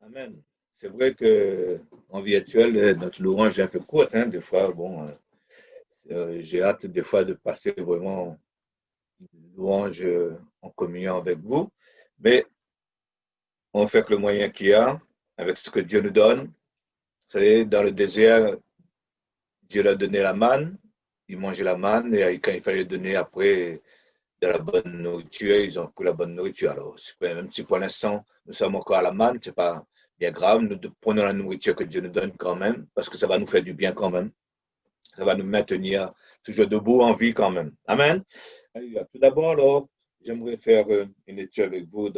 Amen. C'est vrai qu'en virtuel, notre louange est un peu courte, hein, des fois. Bon, j'ai hâte des fois de passer vraiment une louange en communion avec vous. Mais on fait que le moyen qu'il y a, avec ce que Dieu nous donne. Vous savez, dans le désert, Dieu leur a donné la manne. Ils mangeaient la manne et quand il fallait donner après de la bonne nourriture, ils ont pris la bonne nourriture. Alors, même si pour l'instant, nous sommes encore à la manne, ce n'est pas bien grave. Nous prenons la nourriture que Dieu nous donne quand même, parce que ça va nous faire du bien quand même. Ça va nous maintenir toujours debout en vie quand même. Amen. Tout d'abord, alors, j'aimerais faire une étude avec vous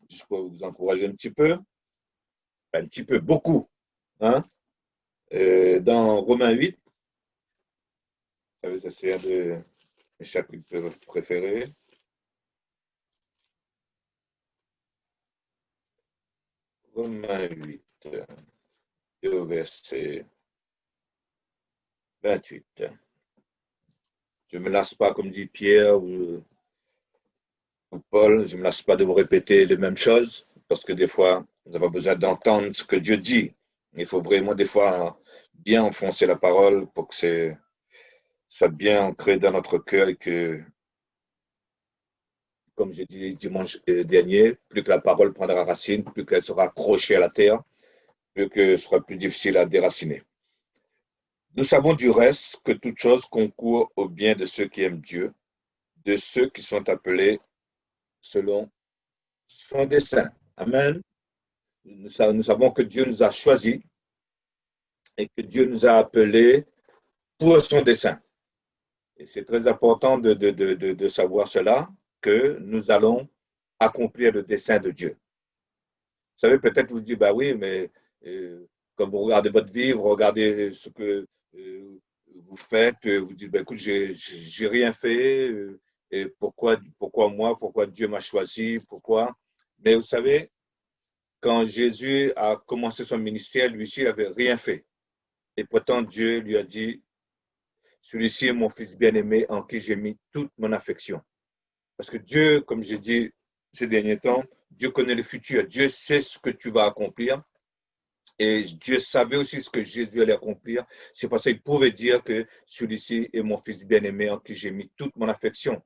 juste pour vous encourager un petit peu, beaucoup. Hein? Dans Romains 8, c'est un de mes chapitres préférés. Romains 8, verset 28. Je ne me lasse pas, comme dit Pierre ou Paul, je ne me lasse pas de vous répéter les mêmes choses, parce que des fois, nous avons besoin d'entendre ce que Dieu dit. Il faut vraiment des fois bien enfoncer la parole pour que ça soit bien ancré dans notre cœur et que, comme j'ai dit dimanche dernier, plus que la parole prendra racine, plus qu'elle sera accrochée à la terre, plus que ce sera plus difficile à déraciner. Nous savons du reste que toute chose concourt au bien de ceux qui aiment Dieu, de ceux qui sont appelés selon son dessein. Amen. Nous savons que Dieu nous a choisis et que Dieu nous a appelés pour son dessein. Et c'est très important de savoir cela, que nous allons accomplir le dessein de Dieu. Vous savez, peut-être vous dites, bah oui, mais quand vous regardez votre vie, vous regardez ce que vous faites, vous dites, bah, écoute, j'ai rien fait, et pourquoi moi, pourquoi Dieu m'a choisi, pourquoi. Mais vous savez, quand Jésus a commencé son ministère, lui-ci, il n'avait rien fait. Et pourtant, Dieu lui a dit, celui-ci est mon fils bien-aimé en qui j'ai mis toute mon affection. Parce que Dieu, comme j'ai dit ces derniers temps, Dieu connaît le futur. Dieu sait ce que tu vas accomplir. Et Dieu savait aussi ce que Jésus allait accomplir. C'est pour ça qu'il pouvait dire que celui-ci est mon fils bien-aimé en qui j'ai mis toute mon affection.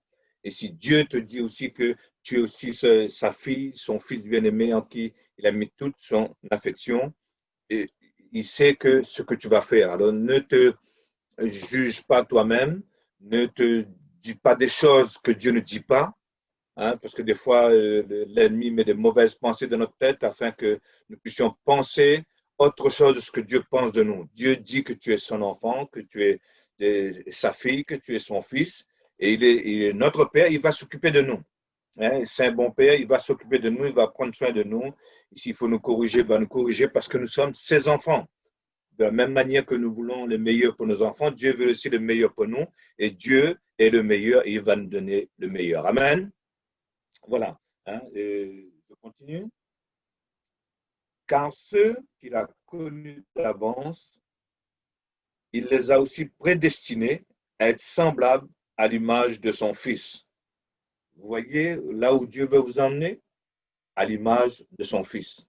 Et si Dieu te dit aussi que tu es aussi sa fille, son fils bien-aimé en qui il a mis toute son affection, et il sait que ce que tu vas faire. Alors ne te juge pas toi-même, ne te dis pas des choses que Dieu ne dit pas, hein, parce que des fois, l'ennemi met des mauvaises pensées dans notre tête afin que nous puissions penser autre chose de ce que Dieu pense de nous. Dieu dit que tu es son enfant, que tu es sa fille, que tu es son fils, et il est notre Père, il va s'occuper de nous. Hein, c'est un bon Père, il va s'occuper de nous, il va prendre soin de nous. S'il faut nous corriger, il va nous corriger parce que nous sommes ses enfants. De la même manière que nous voulons le meilleur pour nos enfants, Dieu veut aussi le meilleur pour nous. Et Dieu est le meilleur et il va nous donner le meilleur. Amen. Voilà. Hein, je continue. Car ceux qu'il a connus d'avance, il les a aussi prédestinés à être semblables à l'image de son Fils. Vous voyez là où Dieu veut vous emmener? À l'image de son Fils.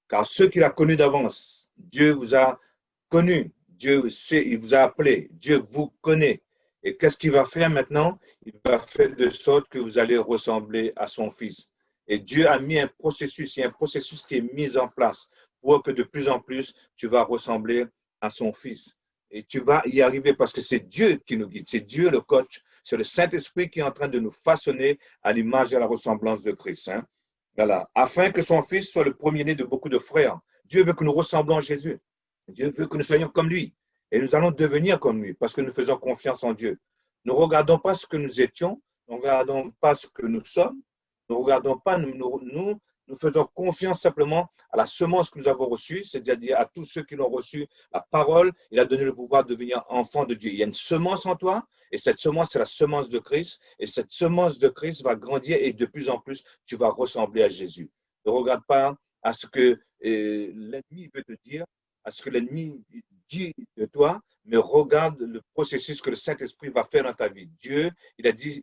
Car ceux qu'il a connus d'avance, Dieu vous a connus, Dieu sait, il vous a appelé, Dieu vous connaît. Et qu'est-ce qu'il va faire maintenant? Il va faire de sorte que vous allez ressembler à son Fils. Et Dieu a mis un processus, il y a un processus qui est mis en place pour que de plus en plus, tu vas ressembler à son Fils. Et tu vas y arriver parce que c'est Dieu qui nous guide, c'est Dieu le coach, c'est le Saint-Esprit qui est en train de nous façonner à l'image et à la ressemblance de Christ. Hein? Voilà. Afin que son Fils soit le premier-né de beaucoup de frères. Dieu veut que nous ressemblons à Jésus. Dieu veut que nous soyons comme lui. Et nous allons devenir comme lui parce que nous faisons confiance en Dieu. Ne regardons pas ce que nous étions, ne regardons pas ce que nous sommes, ne regardons pas, nous faisons confiance simplement à la semence que nous avons reçue, c'est-à-dire à tous ceux qui l'ont reçu, la parole, il a donné le pouvoir de devenir enfant de Dieu. Il y a une semence en toi, et cette semence, c'est la semence de Christ, et cette semence de Christ va grandir et de plus en plus, tu vas ressembler à Jésus. Ne regarde pas à ce que l'ennemi veut te dire, à ce que l'ennemi dit de toi, mais regarde le processus que le Saint-Esprit va faire dans ta vie. Dieu, il a dit,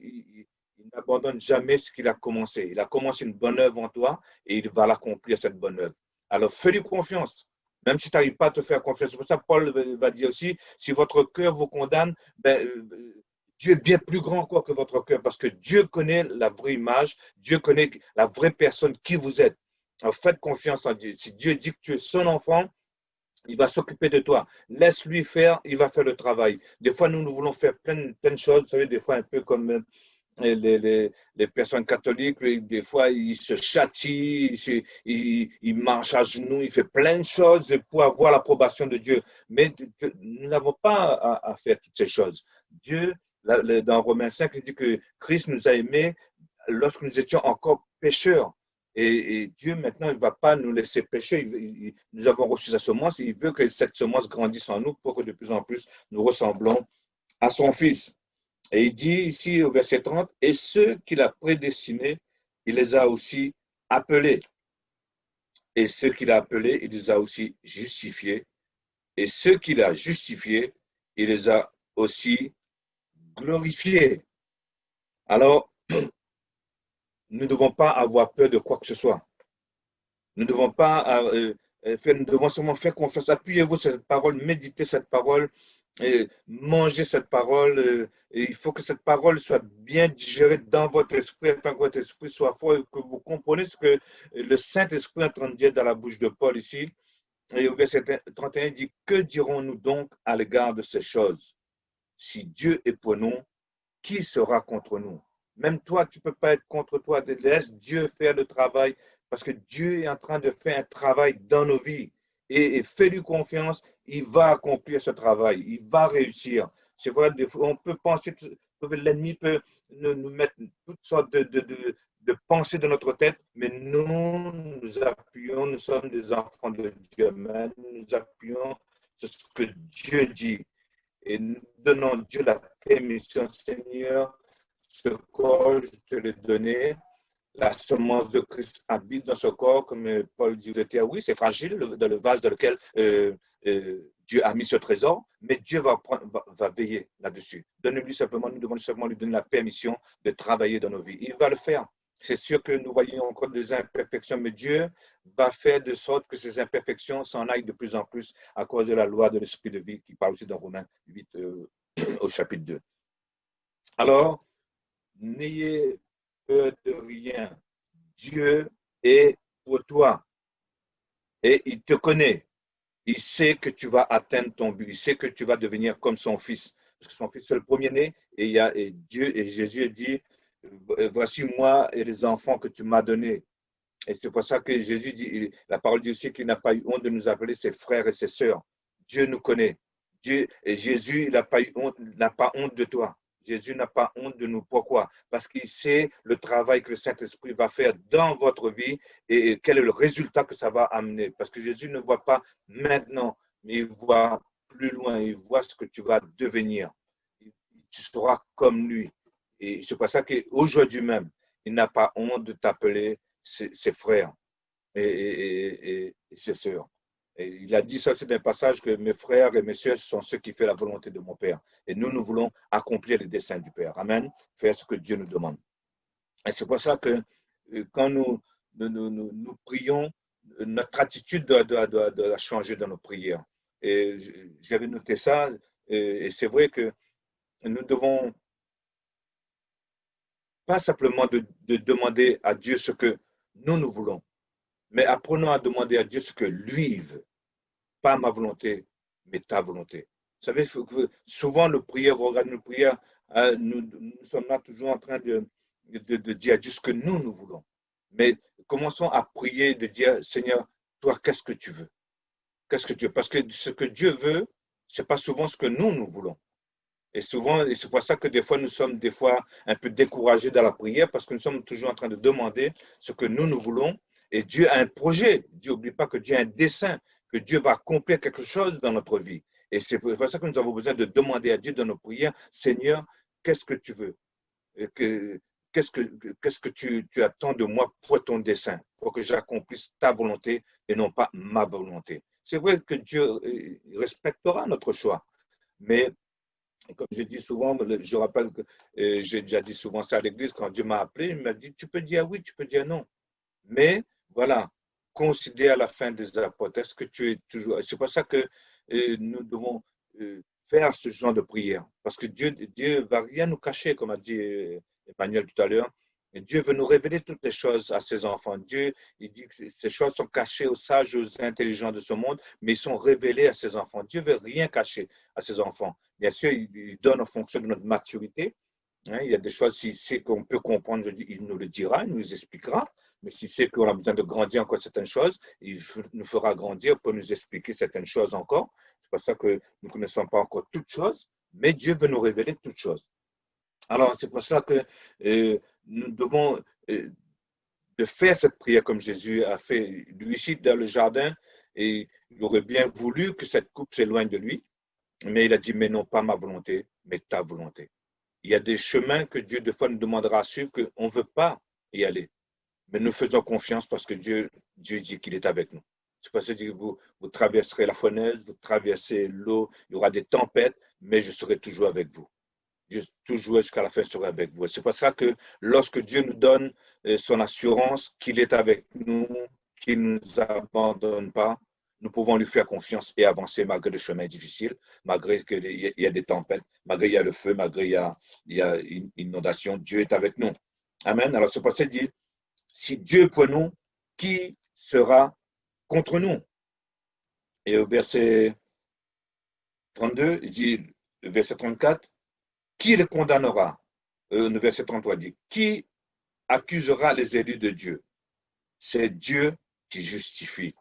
il n'abandonne jamais ce qu'il a commencé. Il a commencé une bonne œuvre en toi et il va l'accomplir, cette bonne œuvre. Alors, fais-lui confiance. Même si tu n'arrives pas à te faire confiance. C'est pour ça que Paul va dire aussi, si votre cœur vous condamne, ben, Dieu est bien plus grand quoi que votre cœur, parce que Dieu connaît la vraie image, Dieu connaît la vraie personne qui vous êtes. Alors, faites confiance en Dieu. Si Dieu dit que tu es son enfant, il va s'occuper de toi. Laisse-lui faire, il va faire le travail. Des fois, nous voulons faire plein de choses. Vous savez, des fois, un peu comme les personnes catholiques, des fois, ils se châtient, ils marchent à genoux, ils font plein de choses pour avoir l'approbation de Dieu. Mais nous n'avons pas à faire toutes ces choses. Dieu, dans Romains 5, il dit que Christ nous a aimés lorsque nous étions encore pécheurs. Et Dieu, maintenant, il ne va pas nous laisser pécher. Nous avons reçu sa semence et il veut que cette semence grandisse en nous pour que de plus en plus nous ressemblons à son Fils. Et il dit ici au verset 30, et ceux qu'il a prédestinés, il les a aussi appelés. Et ceux qu'il a appelés, il les a aussi justifiés. Et ceux qu'il a justifiés, il les a aussi glorifiés. Alors, nous ne devons pas avoir peur de quoi que ce soit. Nous ne devons pas nous devons seulement faire confiance. Appuyez-vous sur cette parole, méditez cette parole, mangez cette parole. Et il faut que cette parole soit bien digérée dans votre esprit afin que votre esprit soit fort et que vous compreniez ce que le Saint-Esprit est en train de dire dans la bouche de Paul ici. Et au verset 31, il dit, que dirons-nous donc à l'égard de ces choses? Si Dieu est pour nous, qui sera contre nous? Même toi, tu ne peux pas être contre toi. Laisse Dieu faire le travail parce que Dieu est en train de faire un travail dans nos vies. Et fais-lui confiance, il va accomplir ce travail, il va réussir. C'est vrai, on peut penser que l'ennemi peut nous mettre toutes sortes de pensées dans notre tête, mais nous appuyons, nous sommes des enfants de Dieu, mais nous appuyons sur ce que Dieu dit. Et nous donnons Dieu la permission, Seigneur, ce corps, je te l'ai donné. La semence de Christ habite dans ce corps, comme Paul dit, oui, c'est fragile, dans le vase dans lequel Dieu a mis ce trésor, mais Dieu va veiller là-dessus. Donnez-lui simplement, nous devons simplement lui donner la permission de travailler dans nos vies. Il va le faire. C'est sûr que nous voyons encore des imperfections, mais Dieu va faire de sorte que ces imperfections s'en aillent de plus en plus à cause de la loi de l'esprit de vie qui parle aussi dans Romains 8 au chapitre 2. Alors, n'ayez peur de rien. Dieu est pour toi et il te connaît. Il sait que tu vas atteindre ton but. Il sait que tu vas devenir comme son fils. Parce que son fils, c'est le premier-né. Et Dieu et Jésus dit, voici moi et les enfants que tu m'as donnés. Et c'est pour ça que Jésus dit, la parole dit aussi qu'il n'a pas eu honte de nous appeler ses frères et ses sœurs. Dieu nous connaît. Dieu, et Jésus, il n'a pas eu honte, n'a pas honte de toi. Jésus n'a pas honte de nous. Pourquoi? Parce qu'il sait le travail que le Saint-Esprit va faire dans votre vie et quel est le résultat que ça va amener. Parce que Jésus ne voit pas maintenant, mais il voit plus loin. Il voit ce que tu vas devenir. Tu seras comme lui. Et c'est pour ça qu'aujourd'hui même, il n'a pas honte de t'appeler ses frères et ses sœurs. Et il a dit ça, c'est un passage que mes frères et mes sœurs sont ceux qui font la volonté de mon Père. Et nous voulons accomplir les desseins du Père. Amen. Faire ce que Dieu nous demande. Et c'est pour ça que quand nous prions, notre attitude doit changer dans nos prières. Et j'avais noté ça. Et c'est vrai que nous devons pas simplement de demander à Dieu ce que nous voulons, mais apprenons à demander à Dieu ce que lui veut. Pas ma volonté, mais ta volonté. Vous savez, souvent, nous prières, nous sommes là toujours en train de dire à Dieu ce que nous voulons. Mais commençons à prier, de dire, Seigneur, toi, qu'est-ce que tu veux? Qu'est-ce que tu veux? Parce que ce que Dieu veut, ce n'est pas souvent ce que nous voulons. Et souvent, et c'est pour ça que des fois, nous sommes des fois un peu découragés dans la prière parce que nous sommes toujours en train de demander ce que nous voulons. Et Dieu a un projet. Dieu n'oublie pas que Dieu a un dessein, que Dieu va accomplir quelque chose dans notre vie. Et c'est pour ça que nous avons besoin de demander à Dieu dans nos prières, Seigneur, qu'est-ce que tu veux? Qu'est-ce que tu attends de moi pour ton dessein, pour que j'accomplisse ta volonté et non pas ma volonté? C'est vrai que Dieu respectera notre choix, mais comme je dis souvent, je rappelle que j'ai déjà dit souvent ça à l'église, quand Dieu m'a appelé, il m'a dit, tu peux dire oui, tu peux dire non. Mais voilà, considéré à la fin des apôtres? Est-ce que tu es toujours… C'est pour ça que nous devons faire ce genre de prière. Parce que Dieu ne va rien nous cacher, comme a dit Emmanuel tout à l'heure. Et Dieu veut nous révéler toutes les choses à ses enfants. Dieu, il dit que ces choses sont cachées aux sages, aux intelligents de ce monde, mais ils sont révélés à ses enfants. Dieu ne veut rien cacher à ses enfants. Bien sûr, il donne en fonction de notre maturité. Hein, il y a des choses, si c'est qu'on peut comprendre, je dis, il nous le dira, il nous les expliquera. Mais si c'est qu'on a besoin de grandir encore certaines choses, il nous fera grandir pour nous expliquer certaines choses encore. C'est pour ça que nous ne connaissons pas encore toutes choses, mais Dieu veut nous révéler toutes choses. Alors, c'est pour ça que nous devons de faire cette prière comme Jésus a fait. Lui ici, dans le jardin, et il aurait bien voulu que cette coupe s'éloigne de lui, mais il a dit, mais non pas ma volonté, mais ta volonté. Il y a des chemins que Dieu, des fois, nous demandera à suivre qu'on ne veut pas y aller. Mais nous faisons confiance parce que Dieu dit qu'il est avec nous. C'est pour ça que vous traverserez la fournaise, vous traversez l'eau, il y aura des tempêtes, mais je serai toujours avec vous. Dieu toujours jusqu'à la fin sera avec vous. C'est pour ça que lorsque Dieu nous donne son assurance qu'il est avec nous, qu'il ne nous abandonne pas, nous pouvons lui faire confiance et avancer malgré le chemin difficile, malgré qu'il y a des tempêtes, malgré il y a le feu, malgré il y a une inondation. Dieu est avec nous. Amen. Alors c'est pour ça qu'il dit, si Dieu est pour nous, qui sera contre nous? Et au verset 32, il dit, le verset 34, qui le condamnera? Le verset 33 dit, qui accusera les élus de Dieu? C'est Dieu qui justifie.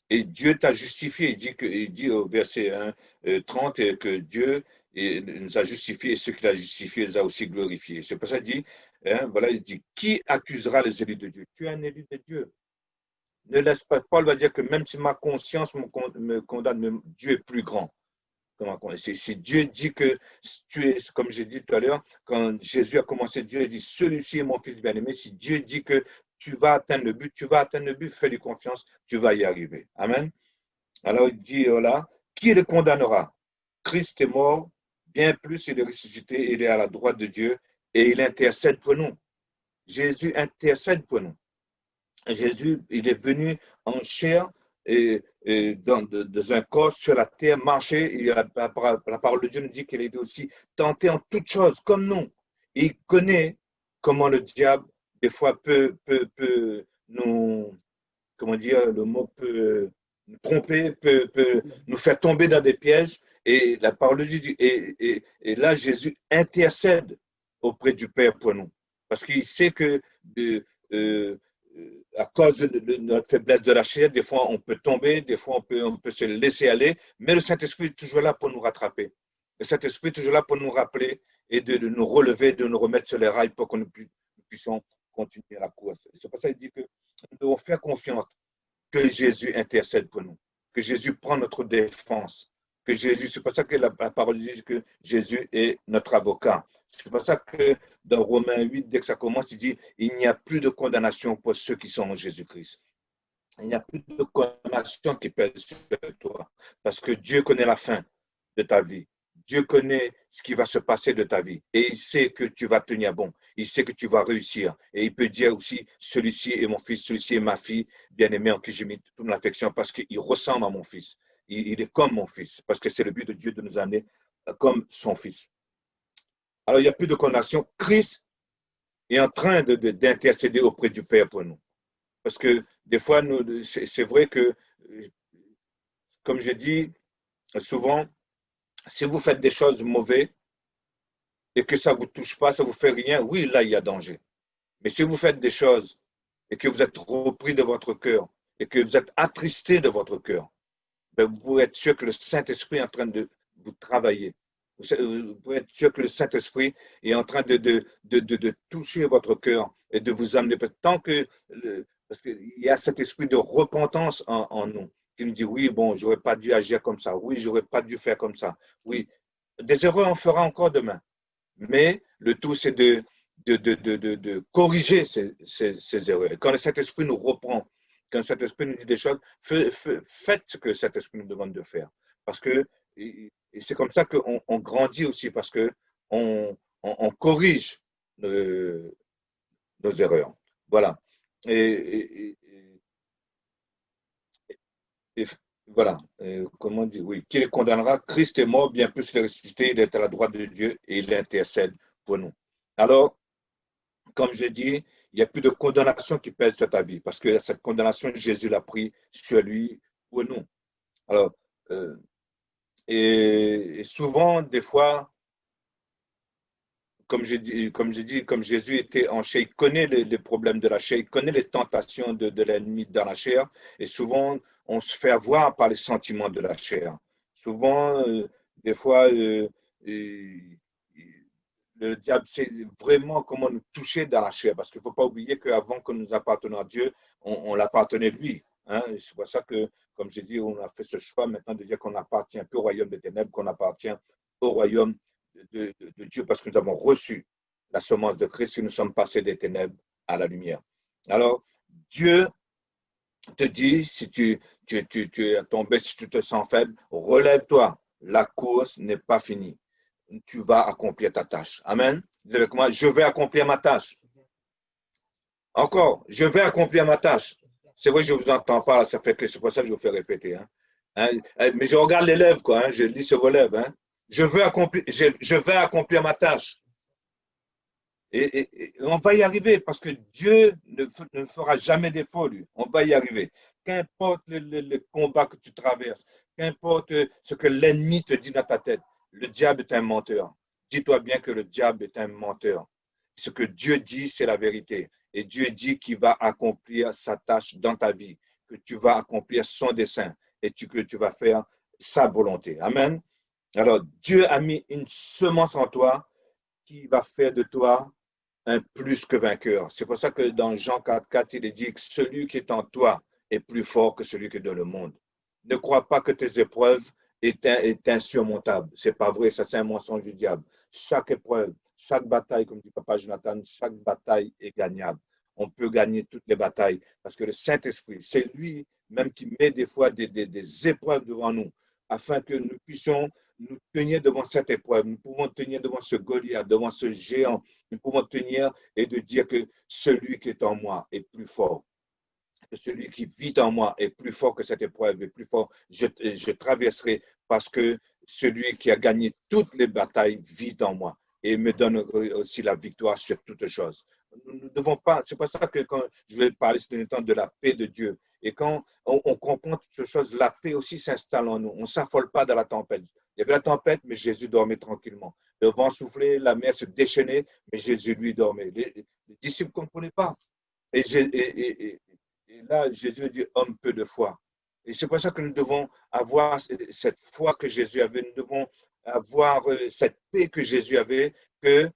Et Dieu t'a justifié. Il dit au verset 30 que Dieu nous a justifiés et ceux qu'il a justifiés, il les a aussi glorifiés. C'est pour ça qu'il dit, voilà, il dit, qui accusera les élus de Dieu? Tu es un élu de Dieu. Ne laisse pas, Paul va dire que même si ma conscience me condamne, Dieu est plus grand. Si Dieu dit que tu es, comme j'ai dit tout à l'heure, quand Jésus a commencé, Dieu a dit, celui-ci est mon fils bien-aimé. Si Dieu dit que tu vas atteindre le but, fais-lui confiance, tu vas y arriver. Amen. Alors il dit, voilà, qui le condamnera? Christ est mort, bien plus il est ressuscité, il est à la droite de Dieu et il intercède pour nous. Jésus intercède pour nous. Jésus, il est venu en chair et dans un corps sur la terre, marcher. La parole de Dieu nous dit qu'il a été aussi tenté en toutes choses, comme nous. Il connaît comment le diable, des fois, peut nous, comment dire, le mot peut nous tromper, peut nous faire tomber dans des pièges. Et la parole de Dieu dit, et là, Jésus intercède auprès du Père pour nous. Parce qu'il sait que euh, à cause de notre faiblesse de la chair, des fois on peut tomber, des fois on peut se laisser aller, mais le Saint-Esprit est toujours là pour nous rattraper. Le Saint-Esprit est toujours là pour nous rappeler et de nous relever, de nous remettre sur les rails pour que nous puissions continuer la course. C'est pour ça qu'il dit que nous devons faire confiance que Jésus intercède pour nous, que Jésus prend notre défense, que Jésus, c'est pour ça que la parole dit que Jésus est notre avocat. C'est pour ça que dans Romains 8, dès que ça commence, il dit, il n'y a plus de condamnation pour ceux qui sont en Jésus-Christ. Il n'y a plus de condamnation qui pèse sur toi, parce que Dieu connaît la fin de ta vie. Dieu connaît ce qui va se passer de ta vie et il sait que tu vas tenir bon. Il sait que tu vas réussir. Et il peut dire aussi, celui-ci est mon fils, celui-ci est ma fille, bien-aimée en qui j'ai mis toute mon affection parce qu'il ressemble à mon fils. Il est comme mon fils, parce que c'est le but de Dieu de nous amener comme son fils. Alors, il n'y a plus de condamnation. Christ est en train d'intercéder auprès du Père pour nous. Parce que des fois, c'est vrai que, comme je dis souvent, si vous faites des choses mauvaises et que ça ne vous touche pas, ça ne vous fait rien, oui, là, il y a danger. Mais si vous faites des choses et que vous êtes repris de votre cœur et que vous êtes attristé de votre cœur, ben vous pouvez être sûr que le Saint-Esprit est en train de vous travailler. Vous pouvez être sûr que le Saint-Esprit est en train de toucher votre cœur et de vous amener. Tant que, parce qu'il y a cet esprit de repentance en nous qui nous dit, oui, bon, j'aurais pas dû agir comme ça. Oui, j'aurais pas dû faire comme ça. Oui, des erreurs, on fera encore demain. Mais le tout, c'est de corriger ces erreurs. Et quand le Saint-Esprit nous reprend, quand le Saint-Esprit nous dit des choses, faites ce que le Saint-Esprit nous demande de faire. Parce que et c'est comme ça qu'on grandit aussi, parce qu'on corrige nos erreurs. Voilà. Et Et voilà, comment dire, oui, qui les condamnera? Christ est mort, bien plus il est ressuscité, il est à la droite de Dieu et il intercède pour nous. Alors, comme je dis, il n'y a plus de condamnation qui pèse sur ta vie parce que cette condamnation, Jésus l'a pris sur lui pour nous. Alors, euh, et souvent, des fois, comme Jésus était en chair, il connaît les problèmes de la chair, il connaît les tentations de l'ennemi dans la chair, et souvent, on se fait avoir par les sentiments de la chair. Souvent, des fois, euh, le diable sait vraiment comment nous toucher dans la chair, parce qu'il ne faut pas oublier qu'avant que nous appartenions à Dieu, on l'appartenait lui. Hein? C'est pour ça que, comme j'ai dit, on a fait ce choix maintenant de dire qu'on appartient plus au royaume des ténèbres, qu'on appartient au royaume de Dieu, parce que nous avons reçu la semence de Christ et nous sommes passés des ténèbres à la lumière. Alors, Dieu te dit, si tu es tombé, si tu te sens faible, relève-toi. La course n'est pas finie. Tu vas accomplir ta tâche. Amen. Dis avec moi, je vais accomplir ma tâche. Encore, je vais accomplir ma tâche. C'est vrai, je ne vous entends pas, ça fait que c'est pour ça que je vous fais répéter. Hein. Mais je regarde les lèvres, quoi. Hein, je lis sur vos lèvres. Hein. Je vais accomplir ma tâche. Et on va y arriver parce que Dieu ne fera jamais défaut, lui. On va y arriver. Qu'importe le combat que tu traverses, qu'importe ce que l'ennemi te dit dans ta tête, le diable est un menteur. Dis-toi bien que le diable est un menteur. Ce que Dieu dit, c'est la vérité. Et Dieu dit qu'il va accomplir sa tâche dans ta vie, que tu vas accomplir son dessein et que tu vas faire sa volonté. Amen. Alors, Dieu a mis une semence en toi qui va faire de toi un plus que vainqueur. C'est pour ça que dans Jean 4, il est dit que celui qui est en toi est plus fort que celui qui est dans le monde. Ne crois pas que tes épreuves est insurmontable. C'est pas vrai, ça c'est un mensonge du diable. Chaque épreuve, chaque bataille, comme dit Papa Jonathan, chaque bataille est gagnable. On peut gagner toutes les batailles parce que le Saint-Esprit, c'est lui même qui met des fois des épreuves devant nous afin que nous puissions nous tenir devant cette épreuve. Nous pouvons tenir devant ce Goliath, devant ce géant. Nous pouvons tenir et de dire que celui qui est en moi est plus fort. Que celui qui vit en moi est plus fort que cette épreuve, est plus fort. Je traverserai parce que celui qui a gagné toutes les batailles vit en moi et me donne aussi la victoire sur toutes choses. Nous ne devons pas, c'est pour ça que quand je vais parler ce temps de la paix de Dieu, et quand on comprend toutes ces choses, la paix aussi s'installe en nous. On ne s'affole pas dans la tempête. Il y avait la tempête, mais Jésus dormait tranquillement. Le vent soufflait, la mer se déchaînait, mais Jésus, lui, dormait. Les disciples ne comprenaient pas. Et là, Jésus dit homme peu de foi. Et c'est pour ça que nous devons avoir cette foi que Jésus avait. Nous devons avoir cette paix que Jésus avait, que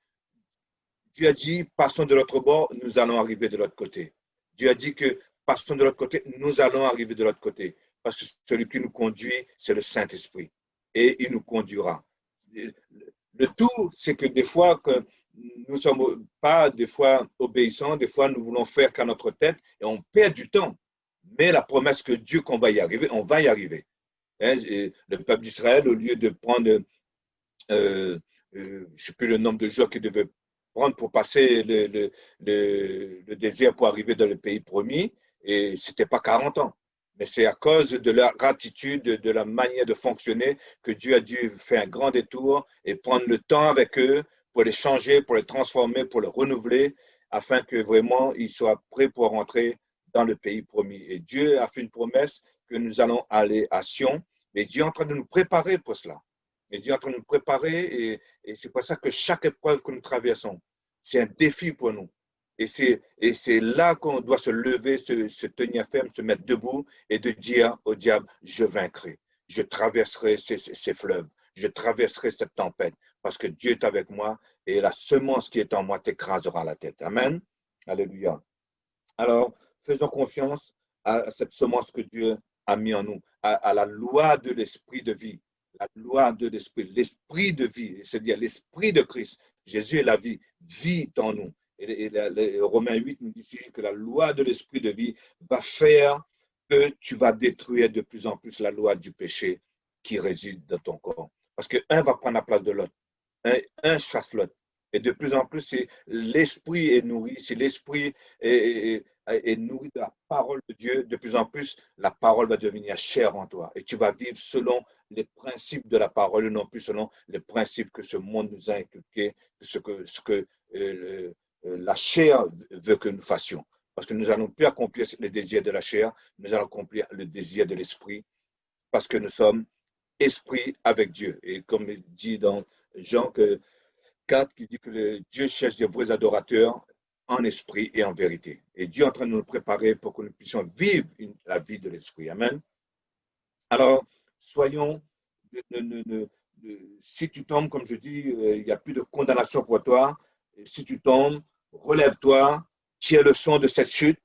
Dieu a dit, passons de l'autre bord, nous allons arriver de l'autre côté. Dieu a dit que passons de l'autre côté, nous allons arriver de l'autre côté. Parce que celui qui nous conduit, c'est le Saint-Esprit. Et il nous conduira. Le tout, c'est que des fois, que nous ne sommes pas des fois obéissants, des fois nous voulons faire qu'à notre tête et on perd du temps. Mais la promesse que Dieu qu'on va y arriver, on va y arriver. Hein, le peuple d'Israël, au lieu de prendre, je ne sais plus le nombre de jours qu'il devait prendre pour passer le désert pour arriver dans le pays promis, et ce n'était pas 40 ans. Mais c'est à cause de leur attitude, de la manière de fonctionner, que Dieu a dû faire un grand détour et prendre le temps avec eux pour les changer, pour les transformer, pour les renouveler, afin que vraiment ils soient prêts pour rentrer dans le pays promis. Et Dieu a fait une promesse que nous allons aller à Sion, et Dieu est en train de nous préparer pour cela. Et Dieu est en train de nous préparer, et c'est pour ça que chaque épreuve que nous traversons, c'est un défi pour nous. Et c'est là qu'on doit se lever, se tenir ferme, se mettre debout et de dire au diable, je vaincrai, je traverserai ces fleuves, je traverserai cette tempête parce que Dieu est avec moi et la semence qui est en moi t'écrasera la tête. Amen. Alléluia. Alors, faisons confiance à cette semence que Dieu a mis en nous, à la loi de l'esprit de vie. La loi de l'esprit de vie, c'est-à-dire l'esprit de Christ. Jésus est la vie, vit en nous. Et Romains 8 nous dit ici que la loi de l'esprit de vie va faire que tu vas détruire de plus en plus la loi du péché qui réside dans ton corps. Parce qu'un va prendre la place de l'autre. Un chasse l'autre. Et de plus en plus, c'est l'esprit est nourri, c'est l'esprit et nourri de la parole de Dieu, de plus en plus, la parole va devenir chère en toi. Et tu vas vivre selon les principes de la parole, non plus selon les principes que ce monde nous a inculqués, ce que la chair veut que nous fassions. Parce que nous n'allons plus accomplir les désirs de la chair, nous allons accomplir le désir de l'esprit, parce que nous sommes esprit avec Dieu. Et comme il dit dans Jean 4, qui dit que Dieu cherche des vrais adorateurs en esprit et en vérité. Et Dieu est en train de nous préparer pour que nous puissions vivre la vie de l'esprit. Amen. Alors, soyons, si tu tombes, comme je dis, il n'y a plus de condamnation pour toi. Si tu tombes, relève-toi, tire le son de cette chute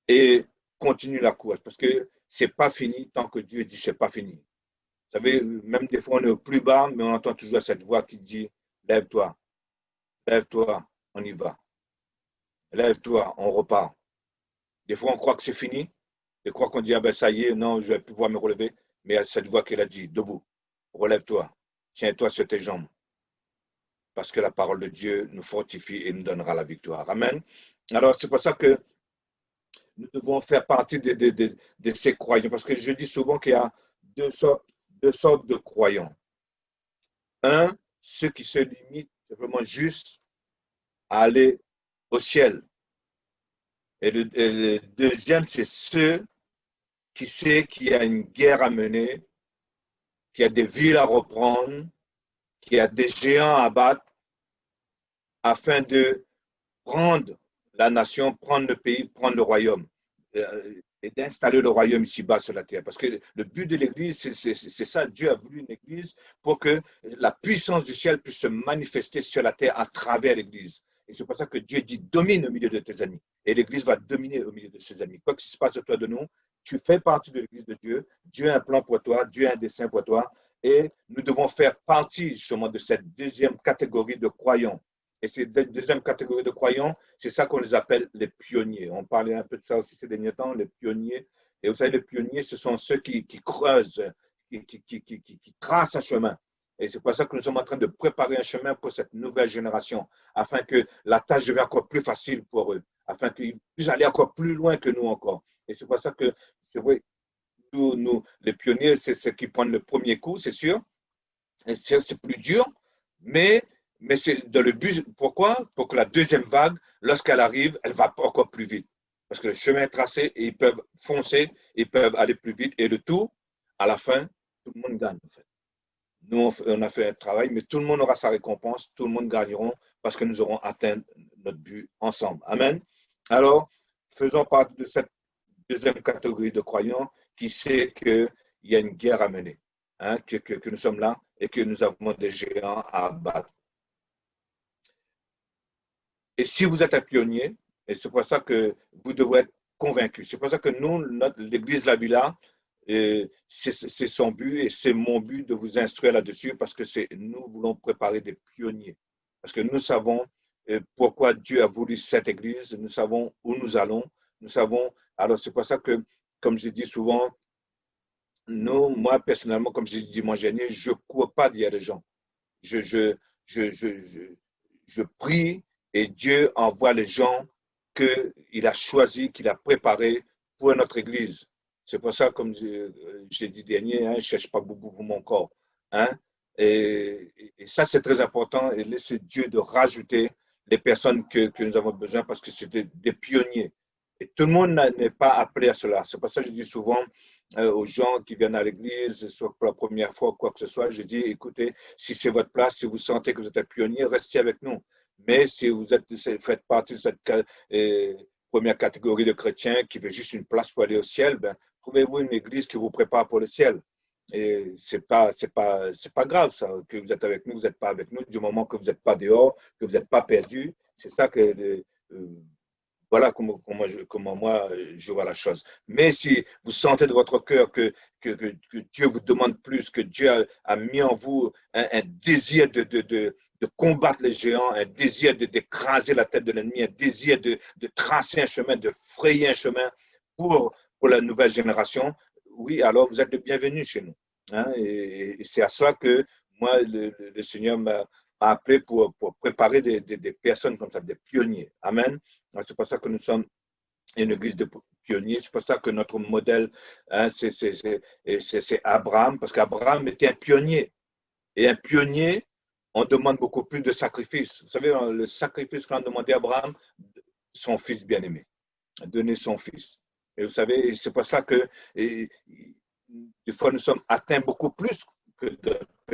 et continue la course. Parce que ce n'est pas fini tant que Dieu dit ce n'est pas fini. Vous savez, même des fois, on est au plus bas, mais on entend toujours cette voix qui dit, lève-toi, lève-toi, on y va. Lève-toi, on repart. Des fois, on croit que c'est fini. Des fois, qu'on dit, ah ben ça y est, non, je vais pouvoir me relever. Mais il y a cette voix qui a dit, debout, relève-toi, tiens-toi sur tes jambes. Parce que la parole de Dieu nous fortifie et nous donnera la victoire. Amen. Alors, c'est pour ça que nous devons faire partie de ces croyants. Parce que je dis souvent qu'il y a deux sortes de croyants. Un, ceux qui se limitent simplement juste à aller au ciel. Et le deuxième, c'est ceux qui savent qu'il y a une guerre à mener, qu'il y a des villes à reprendre, qu'il y a des géants à battre afin de prendre la nation, prendre le pays, prendre le royaume et d'installer le royaume ici-bas sur la terre. Parce que le but de l'Église, c'est ça. Dieu a voulu une Église pour que la puissance du ciel puisse se manifester sur la terre à travers l'Église. Et c'est pour ça que Dieu dit, domine au milieu de tes amis. Et l'Église va dominer au milieu de ses amis. Quoi qu'il se passe autour de nous, tu fais partie de l'Église de Dieu. Dieu a un plan pour toi. Dieu a un dessein pour toi. Et nous devons faire partie justement de cette deuxième catégorie de croyants. Et cette deuxième catégorie de croyants, c'est ça qu'on les appelle les pionniers. On parlait un peu de ça aussi ces derniers temps, les pionniers. Et vous savez, les pionniers, ce sont ceux qui creusent, qui tracent un chemin. Et c'est pour ça que nous sommes en train de préparer un chemin pour cette nouvelle génération, afin que la tâche devienne encore plus facile pour eux, afin qu'ils puissent aller encore plus loin que nous encore. Et c'est pour ça que, c'est vrai, nous, les pionniers, c'est ceux qui prennent le premier coup, c'est sûr. Et c'est plus dur, mais c'est dans le but, pourquoi? Pour que la deuxième vague, lorsqu'elle arrive, elle va encore plus vite. Parce que le chemin est tracé et ils peuvent foncer, ils peuvent aller plus vite. Et le tout, à la fin, tout le monde gagne en fait. Nous, on a fait un travail, mais tout le monde aura sa récompense, tout le monde gagnera parce que nous aurons atteint notre but ensemble. Amen. Alors, faisons partie de cette deuxième catégorie de croyants qui sait qu'il y a une guerre à mener, hein, que nous sommes là et que nous avons des géants à battre. Et si vous êtes un pionnier, et c'est pour ça que vous devrez être convaincu. C'est pour ça que nous, l'Église La Villa, c'est son but et c'est mon but de vous instruire là-dessus parce que nous voulons préparer des pionniers. Parce que nous savons pourquoi Dieu a voulu cette Église, nous savons où nous allons, nous savons. Alors c'est pour ça que, comme je dis souvent, moi personnellement, comme je dis dimanche dernier, je ne cours pas derrière les gens. Je, je, je, je, je prie et Dieu envoie les gens qu'il a choisis, qu'il a préparés pour notre Église. C'est pour ça, comme j'ai dit dernier, hein, je ne cherche pas beaucoup pour mon corps. Hein, et ça, c'est très important. Et laissez Dieu de rajouter les personnes que nous avons besoin parce que c'est des pionniers. Et tout le monde n'est pas appelé à cela. C'est pour ça que je dis souvent aux gens qui viennent à l'église, soit pour la première fois ou quoi que ce soit, je dis, écoutez, si c'est votre place, si vous sentez que vous êtes un pionnier, restez avec nous. Mais si vous faites partie de cette première catégorie de chrétiens qui veut juste une place pour aller au ciel, ben, trouvez-vous une église qui vous prépare pour le ciel. Et c'est pas grave, ça, que vous êtes avec nous, vous n'êtes pas avec nous, du moment que vous n'êtes pas dehors, que vous n'êtes pas perdu. C'est ça que voilà comment moi je vois la chose. Mais si vous sentez de votre cœur que Dieu vous demande plus, que Dieu a mis en vous un désir de combattre les géants, un désir d'écraser la tête de l'ennemi, un désir de tracer un chemin, de frayer un chemin pour la nouvelle génération, oui, alors vous êtes le bienvenu chez nous. Hein, et c'est à cela que moi, le Seigneur m'a appelé pour préparer des personnes comme ça, des pionniers. Amen. C'est pour ça que nous sommes une église de pionniers. C'est pour ça que notre modèle, hein, c'est Abraham, parce qu'Abraham était un pionnier. Et un pionnier, on demande beaucoup plus de sacrifices. Vous savez, le sacrifice qu'on a demandé à Abraham, son fils bien-aimé, donner son fils. Et vous savez, c'est pour ça que des fois, nous sommes atteints beaucoup plus que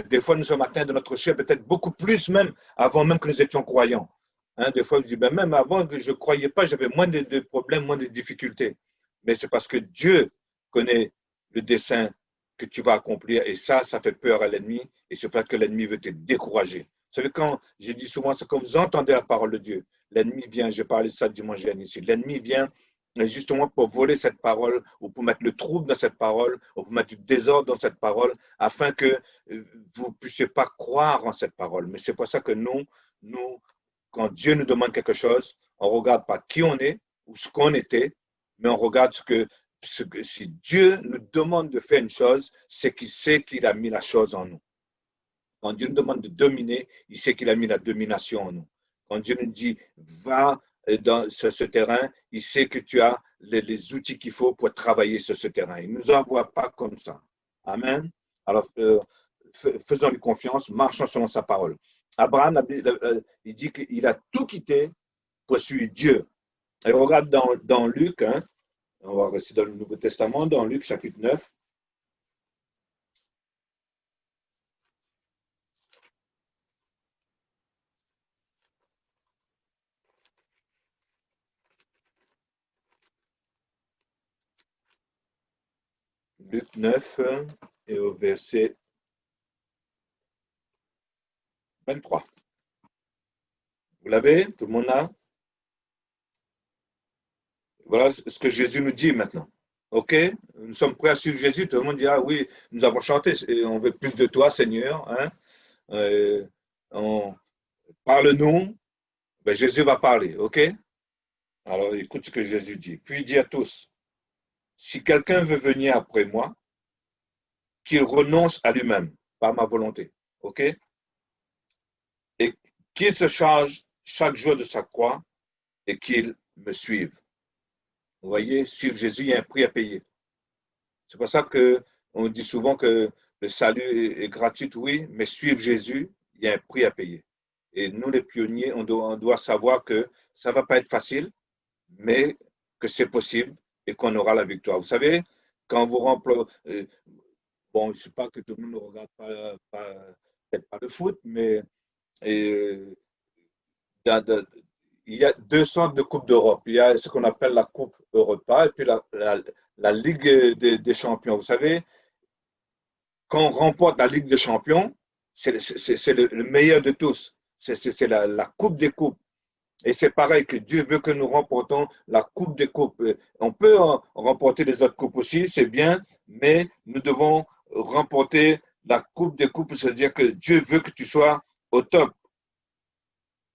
des fois, nous sommes atteints de notre chair, peut-être beaucoup plus même, avant même que nous étions croyants. Hein, des fois, je dis, ben même avant que je ne croyais pas, j'avais moins de problèmes, moins de difficultés. Mais c'est parce que Dieu connaît le dessein que tu vas accomplir. Et ça fait peur à l'ennemi. Et c'est parce que l'ennemi veut te décourager. Vous savez, quand je dis souvent, c'est quand vous entendez la parole de Dieu, l'ennemi vient, je parlais de ça dimanche dernier ici, l'ennemi vient justement pour voler cette parole, ou pour mettre le trouble dans cette parole, ou pour mettre du désordre dans cette parole, afin que vous ne puissiez pas croire en cette parole. Mais c'est pour ça que nous, quand Dieu nous demande quelque chose, on ne regarde pas qui on est ou ce qu'on était, mais on regarde si Dieu nous demande de faire une chose, c'est qu'il sait qu'il a mis la chose en nous. Quand Dieu nous demande de dominer, il sait qu'il a mis la domination en nous. Quand Dieu nous dit, va dans ce terrain, il sait que tu as les outils qu'il faut pour travailler sur ce terrain. Il ne nous envoie pas comme ça. Amen. Alors, faisons-lui confiance, marchons selon sa parole. Abraham, il dit qu'il a tout quitté pour suivre Dieu. Et on regarde dans Luc, hein, on va rester dans le Nouveau Testament, dans Luc chapitre 9. Luc 9 et au verset 23. Vous l'avez? Tout le monde a? Voilà ce que Jésus nous dit maintenant. OK? Nous sommes prêts à suivre Jésus. Tout le monde dit, ah oui, nous avons chanté, et on veut plus de toi, Seigneur. Hein? Parle-nous. Ben, Jésus va parler. OK? Alors, écoute ce que Jésus dit. Puis il dit à tous, si quelqu'un veut venir après moi, qu'il renonce à lui-même, par ma volonté. OK? Et qu'il se charge chaque jour de sa croix et qu'il me suive. Vous voyez, suivre Jésus, il y a un prix à payer. C'est pour ça qu'on dit souvent que le salut est gratuit, oui, mais suivre Jésus, il y a un prix à payer. Et nous, les pionniers, on doit savoir que ça ne va pas être facile, mais que c'est possible et qu'on aura la victoire. Vous savez, quand vous remplissez, bon, je ne sais pas que tout le monde ne regarde peut-être pas le foot, mais et, il y a deux sortes de Coupe d'Europe. Il y a ce qu'on appelle la Coupe Europa et puis la Ligue des Champions. Vous savez, quand on remporte la Ligue des Champions, c'est le meilleur de tous. C'est la Coupe des Coupes. Et c'est pareil que Dieu veut que nous remportons la Coupe des Coupes. On peut remporter les autres coupes aussi, c'est bien, mais nous devons remporter la Coupe des Coupes, c'est-à-dire que Dieu veut que tu sois au top.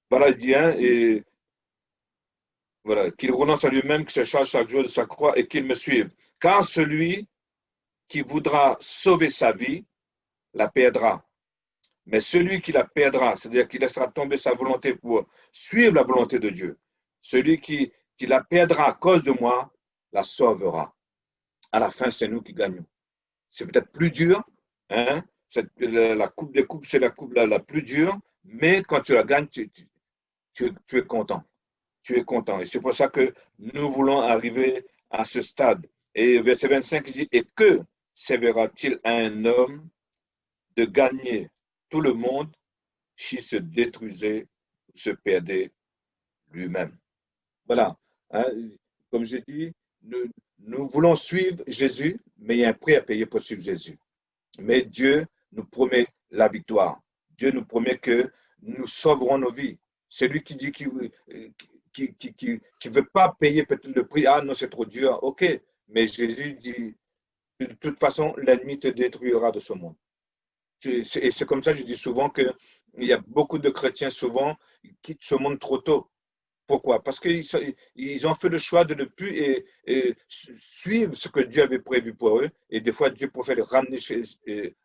Voilà, il dit, hein, et voilà, qu'il renonce à lui-même, qu'il se charge chaque jour de sa croix et qu'il me suive. Car celui qui voudra sauver sa vie la perdra. Mais celui qui la perdra, c'est-à-dire qui laissera tomber sa volonté pour suivre la volonté de Dieu, celui qui la perdra à cause de moi, la sauvera. À la fin, c'est nous qui gagnons. C'est peut-être plus dur, hein? La coupe des coupes, c'est la coupe la plus dure, mais quand tu la gagnes, tu es content. Tu es content. Et c'est pour ça que nous voulons arriver à ce stade. Et verset 25 il dit, et que servira-t-il à un homme de gagner tout le monde s'il se détruisait ou se perdait lui-même? Voilà. Hein? Comme je dis, nous voulons suivre Jésus, mais il y a un prix à payer pour suivre Jésus. Mais Dieu nous promet la victoire. Dieu nous promet que nous sauverons nos vies. C'est lui qui dit qui veut pas payer peut-être le prix. Ah non, c'est trop dur. OK. Mais Jésus dit, de toute façon, l'ennemi te détruira de ce monde. Et c'est comme ça que je dis souvent qu'il y a beaucoup de chrétiens souvent qui quittent ce monde trop tôt. Pourquoi? Parce qu'ils ont fait le choix de ne plus suivre ce que Dieu avait prévu pour eux. Et des fois, Dieu préfère les ramener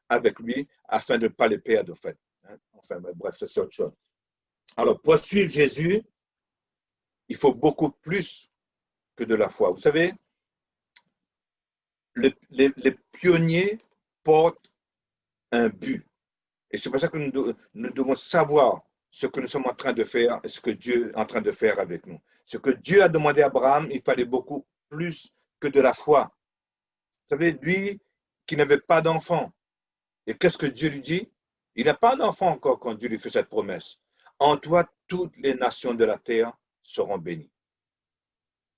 avec lui afin de ne pas les perdre, en fait. Enfin, bref, c'est autre chose. Alors, pour suivre Jésus, il faut beaucoup plus que de la foi. Vous savez, les pionniers portent un but. Et c'est pour ça que nous devons savoir ce que nous sommes en train de faire et ce que Dieu est en train de faire avec nous. Ce que Dieu a demandé à Abraham, il fallait beaucoup plus que de la foi. Vous savez, lui qui n'avait pas d'enfant, et qu'est-ce que Dieu lui dit? Il n'a pas d'enfant encore quand Dieu lui fait cette promesse. En toi, toutes les nations de la terre seront bénies.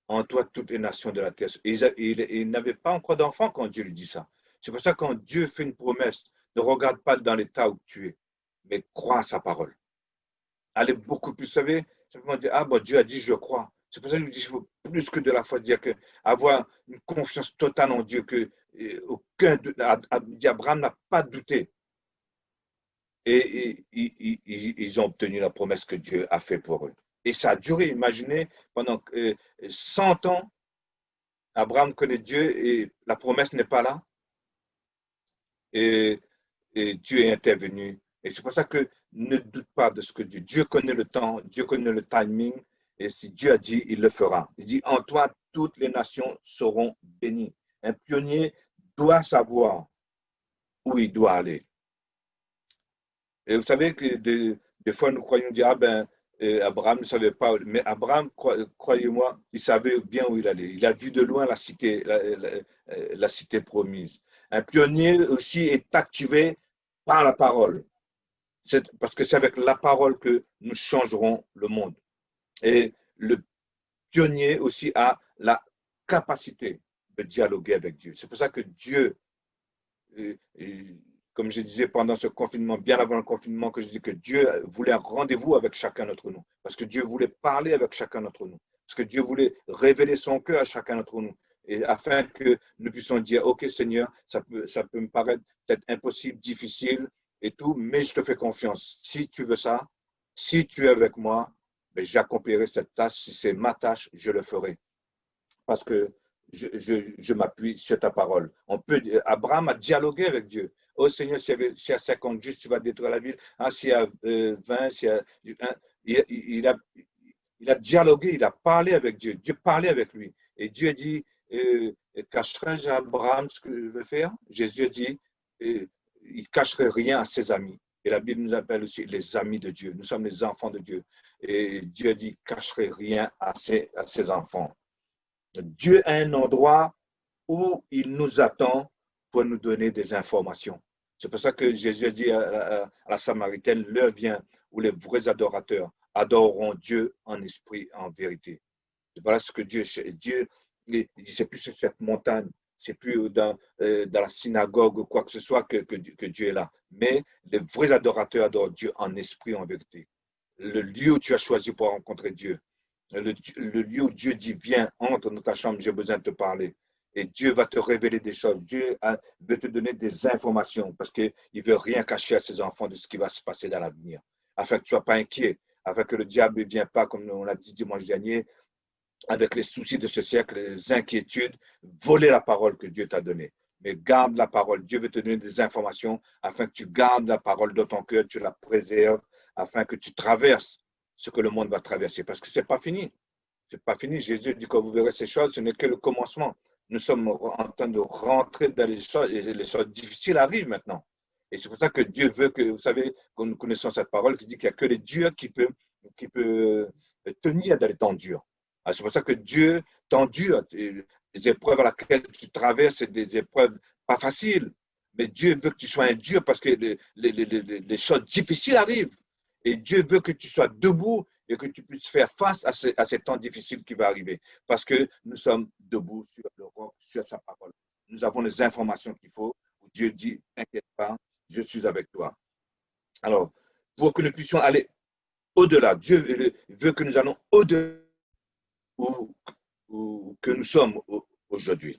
En toi, toutes les nations de la terre. Il n'avait pas encore d'enfant quand Dieu lui dit ça. C'est pour ça que quand Dieu fait une promesse, ne regarde pas dans l'état où tu es, mais crois à sa parole. Allez beaucoup plus, vous savez, simplement dire, ah bon, Dieu a dit, je crois. C'est pour ça que je vous dis, il faut plus que de la foi, dire que avoir une confiance totale en Dieu, que Abraham n'a pas douté. Et ils ont obtenu la promesse que Dieu a fait pour eux. Et ça a duré, imaginez, pendant 100 ans, Abraham connaît Dieu et la promesse n'est pas là. Et Dieu est intervenu. Et c'est pour ça que ne doute pas de ce que Dieu connaît le temps, Dieu connaît le timing. Et si Dieu a dit, il le fera. Il dit, en toi, toutes les nations seront bénies. Un pionnier doit savoir où il doit aller. Et vous savez que des fois, nous croyons dire, ah ben, Abraham ne savait pas. Mais Abraham, croyez-moi, il savait bien où il allait. Il a vu de loin la cité, la cité promise. Un pionnier aussi est activé par la parole. Parce que c'est avec la parole que nous changerons le monde. Et le pionnier aussi a la capacité de dialoguer avec Dieu. C'est pour ça que Dieu, comme je disais pendant ce confinement, bien avant le confinement, que je dis que Dieu voulait un rendez-vous avec chacun d'entre nous. Parce que Dieu voulait parler avec chacun d'entre nous. Parce que Dieu voulait révéler son cœur à chacun d'entre nous. Et afin que nous puissions dire, OK Seigneur, ça peut me paraître peut-être impossible, difficile et tout, mais je te fais confiance. Si tu veux ça, si tu es avec moi, ben, j'accomplirai cette tâche. Si c'est ma tâche, je le ferai. Parce que je m'appuie sur ta parole. Abraham a dialogué avec Dieu. Oh Seigneur, s'il y a 50 justes, tu vas détruire la ville. Ah, s'il y a 20, s'il y a, il a dialogué, il a parlé avec Dieu. Dieu parlait avec lui. Et Dieu a dit, cacherai-je à Abraham ce que je veux faire? Jésus a dit, il ne cacherait rien à ses amis. Et la Bible nous appelle aussi les amis de Dieu. Nous sommes les enfants de Dieu. Et Dieu a dit, cacherai rien à ses enfants. Dieu a un endroit où il nous attend pour nous donner des informations. C'est pour ça que Jésus a dit à la Samaritaine, l'heure vient où les vrais adorateurs adoreront Dieu en esprit et en vérité. Voilà ce que Dieu il dit, c'est plus sur cette montagne, c'est plus dans la synagogue ou quoi que ce soit que Dieu est là. Mais les vrais adorateurs adorent Dieu en esprit et en vérité. Le lieu où tu as choisi pour rencontrer Dieu. Le lieu où Dieu dit, viens, entre dans ta chambre, j'ai besoin de te parler. Et Dieu va te révéler des choses. Dieu veut te donner des informations parce qu'il ne veut rien cacher à ses enfants de ce qui va se passer dans l'avenir. Afin que tu ne sois pas inquiet, afin que le diable ne vienne pas, comme on l'a dit dimanche dernier, avec les soucis de ce siècle, les inquiétudes, voler la parole que Dieu t'a donnée. Mais garde la parole. Dieu veut te donner des informations afin que tu gardes la parole dans ton cœur, tu la préserves, afin que tu traverses ce que le monde va traverser. Parce que ce n'est pas fini. Ce n'est pas fini. Jésus dit, quand vous verrez ces choses, ce n'est que le commencement. Nous sommes en train de rentrer dans les choses, et les choses difficiles arrivent maintenant. Et c'est pour ça que Dieu veut que, vous savez, que nous connaissons cette parole qui dit qu'il n'y a que les dieux qui peut tenir dans les temps durs. C'est pour ça que Dieu t'endure. Les épreuves à laquelle tu traverses, c'est des épreuves pas faciles. Mais Dieu veut que tu sois un dur parce que les choses difficiles arrivent. Et Dieu veut que tu sois debout et que tu puisses faire face à ces temps difficiles qui vont arriver. Parce que nous sommes debout sur le roc, sur sa parole. Nous avons les informations qu'il faut. Dieu dit, t'inquiète pas, je suis avec toi. Alors, pour que nous puissions aller au-delà, Dieu veut que nous allons au-delà où que nous sommes aujourd'hui.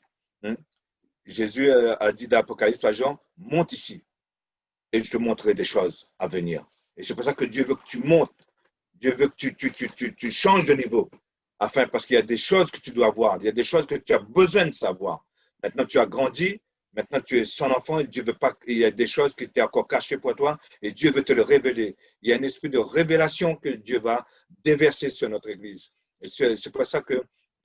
Jésus a dit dans l'Apocalypse à Jean, monte ici et je te montrerai des choses à venir. Et c'est pour ça que Dieu veut que tu montes. Dieu veut que tu changes de niveau. Parce qu'il y a des choses que tu dois voir. Il y a des choses que tu as besoin de savoir. Maintenant, tu as grandi. Maintenant, tu es son enfant. Et Dieu veut pas, il y a des choses qui étaient encore cachées pour toi. Et Dieu veut te le révéler. Il y a un esprit de révélation que Dieu va déverser sur notre Église. Et c'est pour ça que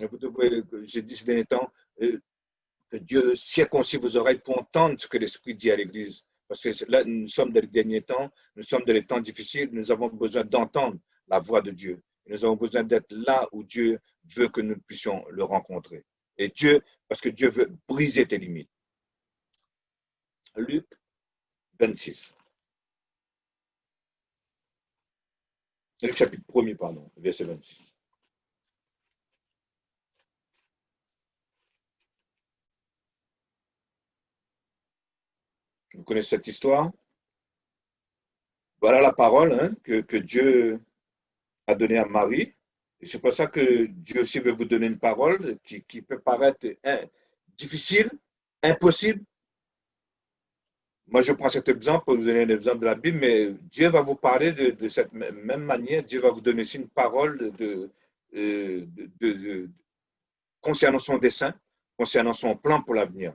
Vous devez, j'ai dit ces derniers temps, que Dieu circoncis vos oreilles pour entendre ce que l'Esprit dit à l'Église. Parce que là, nous sommes dans les derniers temps, nous sommes dans les temps difficiles, nous avons besoin d'entendre la voix de Dieu. Nous avons besoin d'être là où Dieu veut que nous puissions le rencontrer. Et Dieu, parce que Dieu veut briser tes limites. Luc 26. Luc chapitre 1er, pardon, verset 26. Vous connaissez cette histoire? Voilà la parole que Dieu a donnée à Marie. Et c'est pour ça que Dieu aussi veut vous donner une parole qui peut paraître difficile, impossible. Moi, je prends cet exemple pour vous donner un exemple de la Bible, mais Dieu va vous parler de cette même manière. Dieu va vous donner aussi une parole concernant son dessein, concernant son plan pour l'avenir.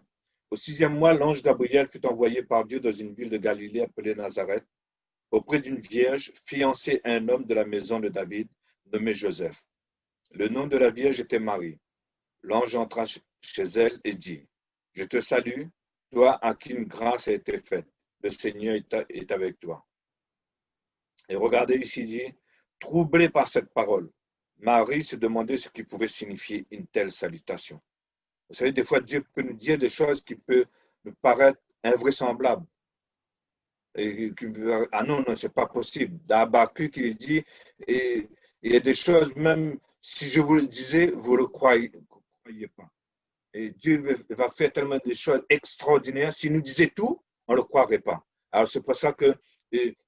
Au 6e mois, l'ange Gabriel fut envoyé par Dieu dans une ville de Galilée appelée Nazareth, auprès d'une vierge fiancée à un homme de la maison de David, nommé Joseph. Le nom de la vierge était Marie. L'ange entra chez elle et dit, je te salue, toi à qui une grâce a été faite. Le Seigneur est avec toi. Et regardez ici, il dit, troublé par cette parole, Marie se demandait ce qui pouvait signifier une telle salutation. Vous savez, des fois, Dieu peut nous dire des choses qui peuvent nous paraître invraisemblables. Et, ah non, non, c'est pas possible. Dans Habakkuk, il dit, et il y a des choses, même si je vous le disais, vous ne le croyez pas. Et Dieu va faire tellement de choses extraordinaires. S'il nous disait tout, on ne le croirait pas. Alors c'est pour ça que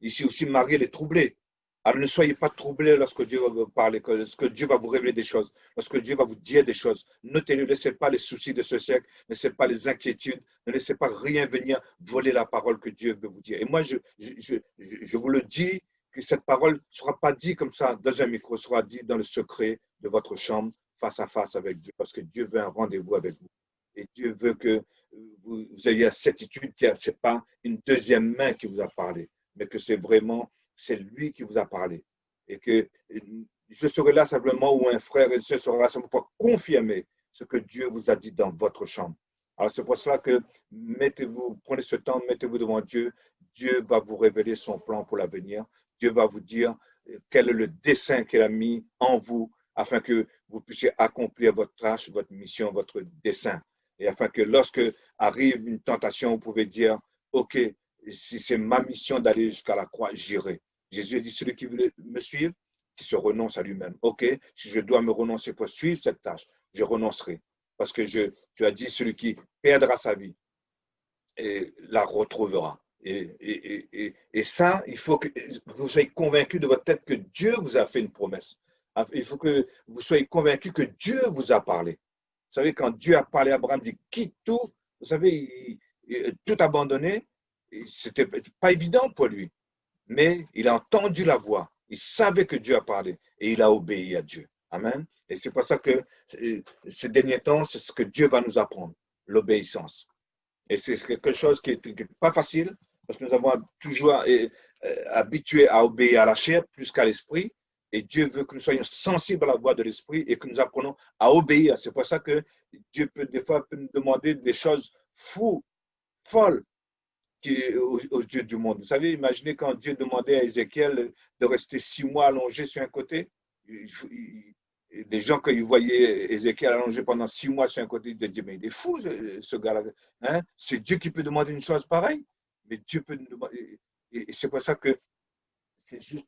ici aussi, Marie, elle est troublée. Alors ne soyez pas troublés lorsque Dieu va vous parler, lorsque Dieu va vous révéler des choses, lorsque Dieu va vous dire des choses. Notez-le, ne laissez pas les soucis de ce siècle, ne laissez pas les inquiétudes, ne laissez pas rien venir voler la parole que Dieu veut vous dire. Et moi, je vous le dis, que cette parole ne sera pas dite comme ça dans un micro, sera dite dans le secret de votre chambre, face à face avec Dieu, parce que Dieu veut un rendez-vous avec vous. Et Dieu veut que vous ayez la certitude que ce n'est pas une deuxième main qui vous a parlé, mais que c'est vraiment, c'est lui qui vous a parlé. Et que je serai là simplement, ou un frère et une soeur sera là simplement pour confirmer ce que Dieu vous a dit dans votre chambre. Alors c'est pour cela que mettez-vous, prenez ce temps, mettez-vous devant Dieu. Dieu va vous révéler son plan pour l'avenir. Dieu va vous dire quel est le dessein qu'il a mis en vous afin que vous puissiez accomplir votre tâche, votre mission, votre dessein. Et afin que lorsque arrive une tentation, vous pouvez dire, OK, si c'est ma mission d'aller jusqu'à la croix, j'irai. Jésus a dit, celui qui veut me suivre, qui se renonce à lui-même. OK, si je dois me renoncer pour suivre cette tâche, je renoncerai. Parce que tu as dit, celui qui perdra sa vie et la retrouvera. Et ça, il faut que vous soyez convaincu de votre tête que Dieu vous a fait une promesse. Il faut que vous soyez convaincu que Dieu vous a parlé. Vous savez, quand Dieu a parlé à Abraham, il dit quitte tout. Vous savez, tout abandonné. C'était pas évident pour lui. Mais il a entendu la voix. Il savait que Dieu a parlé et il a obéi à Dieu. Amen. Et c'est pour ça que ces derniers temps, c'est ce que Dieu va nous apprendre, l'obéissance. Et c'est quelque chose qui n'est pas facile parce que nous avons toujours habitué à obéir à la chair plus qu'à l'esprit. Et Dieu veut que nous soyons sensibles à la voix de l'esprit et que nous apprenons à obéir. C'est pour ça que Dieu peut des fois nous demander des choses fous, folles aux dieux du monde. Vous savez, imaginez quand Dieu demandait à Ézéchiel de rester 6 mois allongé sur un côté. Les gens, quand ils voyaient Ézéchiel allongé pendant 6 mois sur un côté, ils disaient, mais il est fou, ce gars-là. Hein? C'est Dieu qui peut demander une chose pareille. Mais Dieu peut nous demander. Et c'est pour ça que c'est juste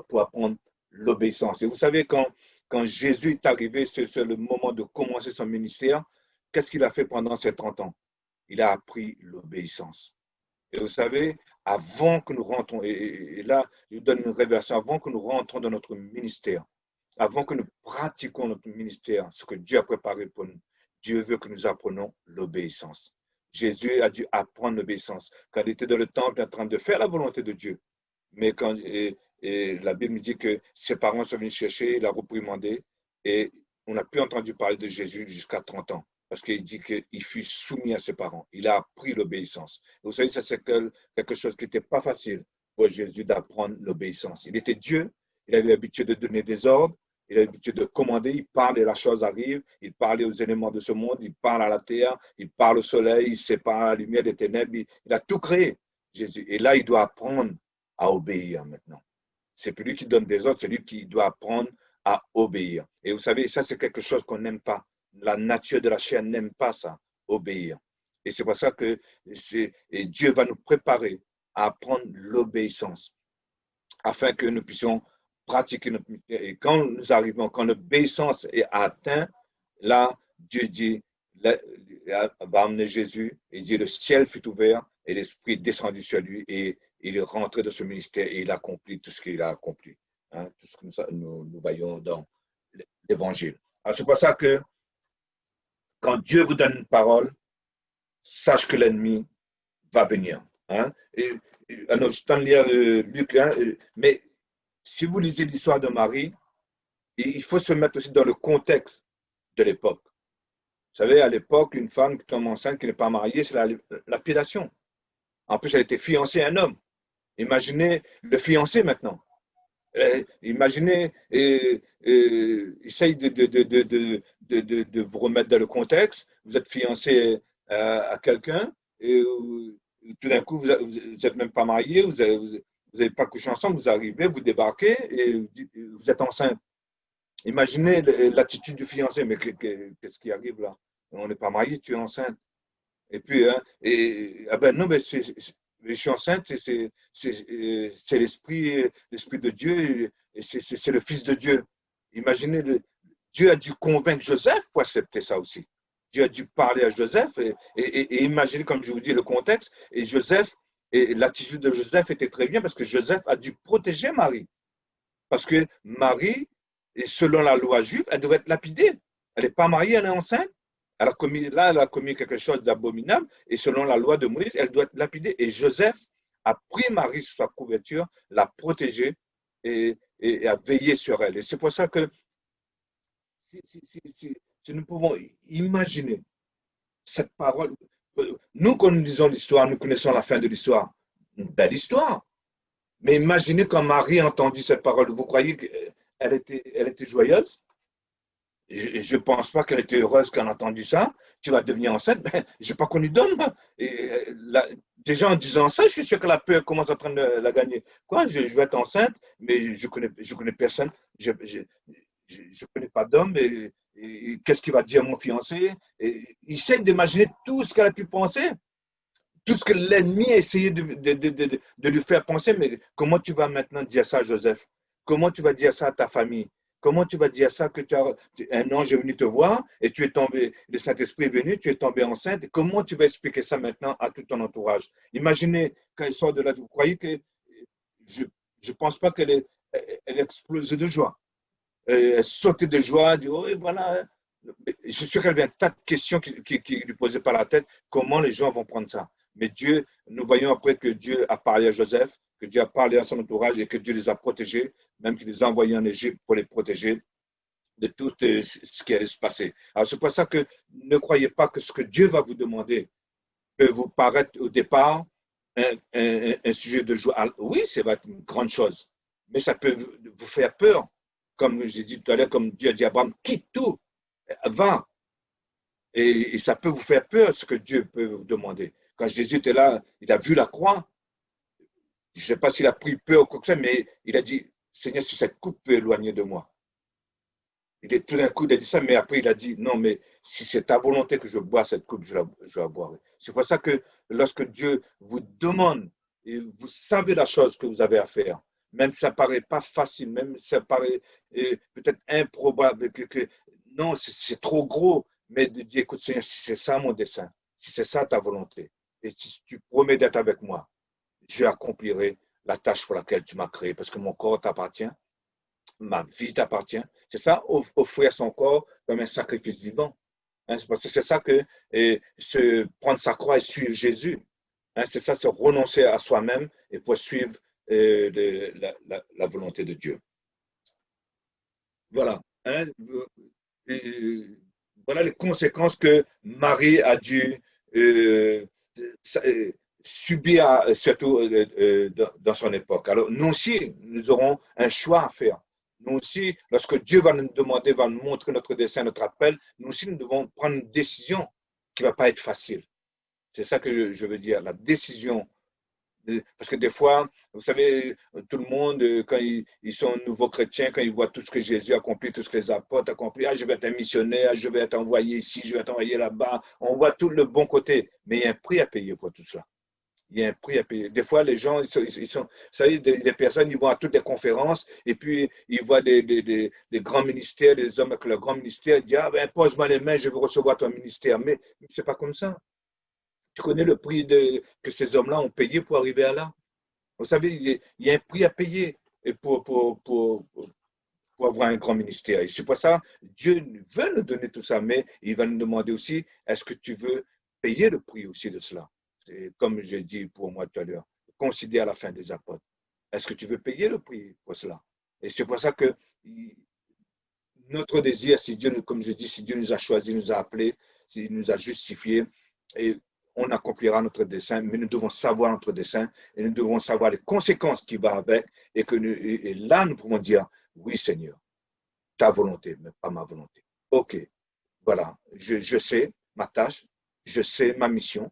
pour apprendre l'obéissance. Et vous savez, quand Jésus est arrivé, c'est le moment de commencer son ministère, qu'est-ce qu'il a fait pendant ces 30 ans? Il a appris l'obéissance. Et vous savez, avant que nous rentrons, et là, je vous donne une révélation, avant que nous rentrons dans notre ministère, avant que nous pratiquions notre ministère, ce que Dieu a préparé pour nous, Dieu veut que nous apprenions l'obéissance. Jésus a dû apprendre l'obéissance. Quand il était dans le temple en train de faire la volonté de Dieu, mais quand la Bible dit que ses parents sont venus chercher, il a reprimandé, et on n'a plus entendu parler de Jésus jusqu'à 30 ans. Parce qu'il dit qu'il fut soumis à ses parents. Il a appris l'obéissance. Vous savez, ça c'est quelque chose qui n'était pas facile pour Jésus d'apprendre l'obéissance. Il était Dieu, il avait l'habitude de donner des ordres, Il a l'habitude de commander, il parle et la chose arrive. Il parle aux éléments de ce monde, il parle à la terre, il parle au soleil, il sépare la lumière des ténèbres. Il a tout créé, Jésus. Et là, il doit apprendre à obéir maintenant. C'est plus lui qui donne des ordres, c'est lui qui doit apprendre à obéir. Et vous savez, ça, c'est quelque chose qu'on n'aime pas. La nature de la chair n'aime pas ça, obéir. Et c'est pour ça que Dieu va nous préparer à apprendre l'obéissance, afin que nous puissions pratiquer notre ministère. Et quand nous arrivons, quand l'obéissance est atteinte, là, Dieu dit, là, va amener Jésus, et dit, le ciel fut ouvert, et l'Esprit est descendu sur lui, et il est rentré dans ce ministère, et il a accompli tout ce qu'il a accompli. Hein, tout ce que nous voyons dans l'Évangile. Alors, c'est pour ça que quand Dieu vous donne une parole, sache que l'ennemi va venir. Hein. Alors, je t'en lire Luc, hein, mais si vous lisez l'histoire de Marie, il faut se mettre aussi dans le contexte de l'époque. Vous savez, à l'époque, une femme qui tombe enceinte, qui n'est pas mariée, c'est la lapidation. En plus, elle était fiancée à un homme. Imaginez le fiancé maintenant. Imaginez, essaye de vous remettre dans le contexte. Vous êtes fiancé à quelqu'un et tout d'un coup, vous n'êtes même pas marié, vous n'avez pas couché ensemble, vous arrivez, vous débarquez et vous êtes enceinte. Imaginez l'attitude du fiancé, mais qu'est-ce qui arrive là? On n'est pas marié, tu es enceinte. Et puis, hein, ah ben non, mais je suis enceinte, c'est l'esprit de Dieu, et c'est le Fils de Dieu. Imaginez, Dieu a dû convaincre Joseph pour accepter ça aussi. Dieu a dû parler à Joseph et imaginez, comme je vous dis, le contexte. Et Joseph, et l'attitude de Joseph était très bien parce que Joseph a dû protéger Marie. Parce que Marie, selon la loi juive, elle devrait être lapidée. Elle n'est pas mariée, elle est enceinte. Elle a commis quelque chose d'abominable et selon la loi de Moïse, elle doit être lapidée. Et Joseph a pris Marie sur sa couverture, l'a protégée et a veillé sur elle. Et c'est pour ça que si nous pouvons imaginer cette parole, nous, quand nous lisons l'histoire, nous connaissons la fin de l'histoire. Une belle histoire. Mais imaginez quand Marie a entendu cette parole, vous croyez qu'elle était joyeuse? Je ne pense pas qu'elle était heureuse quand elle a entendu ça. Tu vas devenir enceinte. Ben, je n'ai pas connu d'homme. Déjà en disant ça, je suis sûr que la peur commence en train de la gagner. Quoi, je vais être enceinte, mais je connais personne. Je connais pas d'homme. Et qu'est-ce qu'il va dire mon fiancé? Il essaie d'imaginer tout ce qu'elle a pu penser. Tout ce que l'ennemi a essayé de lui faire penser. Mais comment tu vas maintenant dire ça à Joseph? Comment tu vas dire ça à ta famille? Comment tu vas dire ça que un ange est venu te voir et tu es tombé, le Saint-Esprit est venu, tu es tombé enceinte. Et comment tu vas expliquer ça maintenant à tout ton entourage? Imaginez quand elle sort de là, vous croyez que je ne pense pas elle explose de joie. Elle sautait de joie, elle dit, oh, voilà. Je suis sûr qu'elle avait un tas de questions qui lui posaient par la tête. Comment les gens vont prendre ça? Mais Dieu, nous voyons après que Dieu a parlé à Joseph, que Dieu a parlé à son entourage et que Dieu les a protégés, même qu'il les a envoyés en Égypte pour les protéger de tout ce qui allait se passer. Alors, c'est pour ça que ne croyez pas que ce que Dieu va vous demander peut vous paraître au départ un sujet de joie. Alors, oui, ça va être une grande chose, mais ça peut vous faire peur. Comme j'ai dit tout à l'heure, comme Dieu a dit à Abraham, quitte tout, va. Et ça peut vous faire peur, ce que Dieu peut vous demander. Quand Jésus était là, il a vu la croix. Je ne sais pas s'il a pris peur ou quoi que ce soit, mais il a dit, Seigneur, si cette coupe peut éloigner de moi. Tout d'un coup, il a dit ça, mais après, il a dit, non, mais si c'est ta volonté que je bois cette coupe, je la boirai. C'est pour ça que lorsque Dieu vous demande, et vous savez la chose que vous avez à faire, même si ça ne paraît pas facile, même si ça paraît peut-être improbable, non, c'est trop gros, mais de dire, écoute, Seigneur, si c'est ça mon dessein, si c'est ça ta volonté, et si tu promets d'être avec moi, je accomplirai la tâche pour laquelle tu m'as créé, parce que mon corps t'appartient, ma vie t'appartient. C'est ça, offrir son corps comme un sacrifice vivant. Hein, c'est ça que prendre sa croix et suivre Jésus. Hein, c'est ça, c'est renoncer à soi-même et pour suivre la volonté de Dieu. Voilà. Hein, voilà les conséquences que Marie a dû subir, surtout dans son époque. Alors, nous aussi, nous aurons un choix à faire. nous aussi, lorsque Dieu va nous demander, va nous montrer notre dessein, notre appel, nous aussi, nous devons prendre une décision qui ne va pas être facile. C'est ça que je veux dire, la décision. Parce que des fois, vous savez, tout le monde, quand ils sont nouveaux chrétiens, quand ils voient tout ce que Jésus a accompli, tout ce que les apôtres ont accompli, ah, je vais être un missionnaire, je vais être envoyé ici, je vais être envoyé là-bas. On voit tout le bon côté, mais il y a un prix à payer pour tout cela. Il y a un prix à payer. Des fois, les gens, vous savez, des personnes, ils vont à toutes les conférences et puis ils voient des grands ministères, des hommes avec leur grand ministère, ils disent, ah ben, pose-moi les mains, je veux recevoir ton ministère. Mais c'est pas comme ça. Tu connais le prix que ces hommes-là ont payé pour arriver à là. Vous savez, il y a un prix à payer pour avoir un grand ministère. Et c'est pour ça, Dieu veut nous donner tout ça, mais il va nous demander aussi, est-ce que tu veux payer le prix aussi de cela? Et comme j'ai dit pour moi tout à l'heure, considère la fin des apôtres. Est-ce que tu veux payer le prix pour cela? Et c'est pour ça que notre désir, si Dieu, comme je dis, si Dieu nous a choisis, nous a appelés, s'il nous a justifiés, et on accomplira notre dessein, mais nous devons savoir notre dessein et nous devons savoir les conséquences qui vont avec et là, nous pouvons dire, oui Seigneur, ta volonté, mais pas ma volonté. Ok, voilà, je sais ma tâche, je sais ma mission,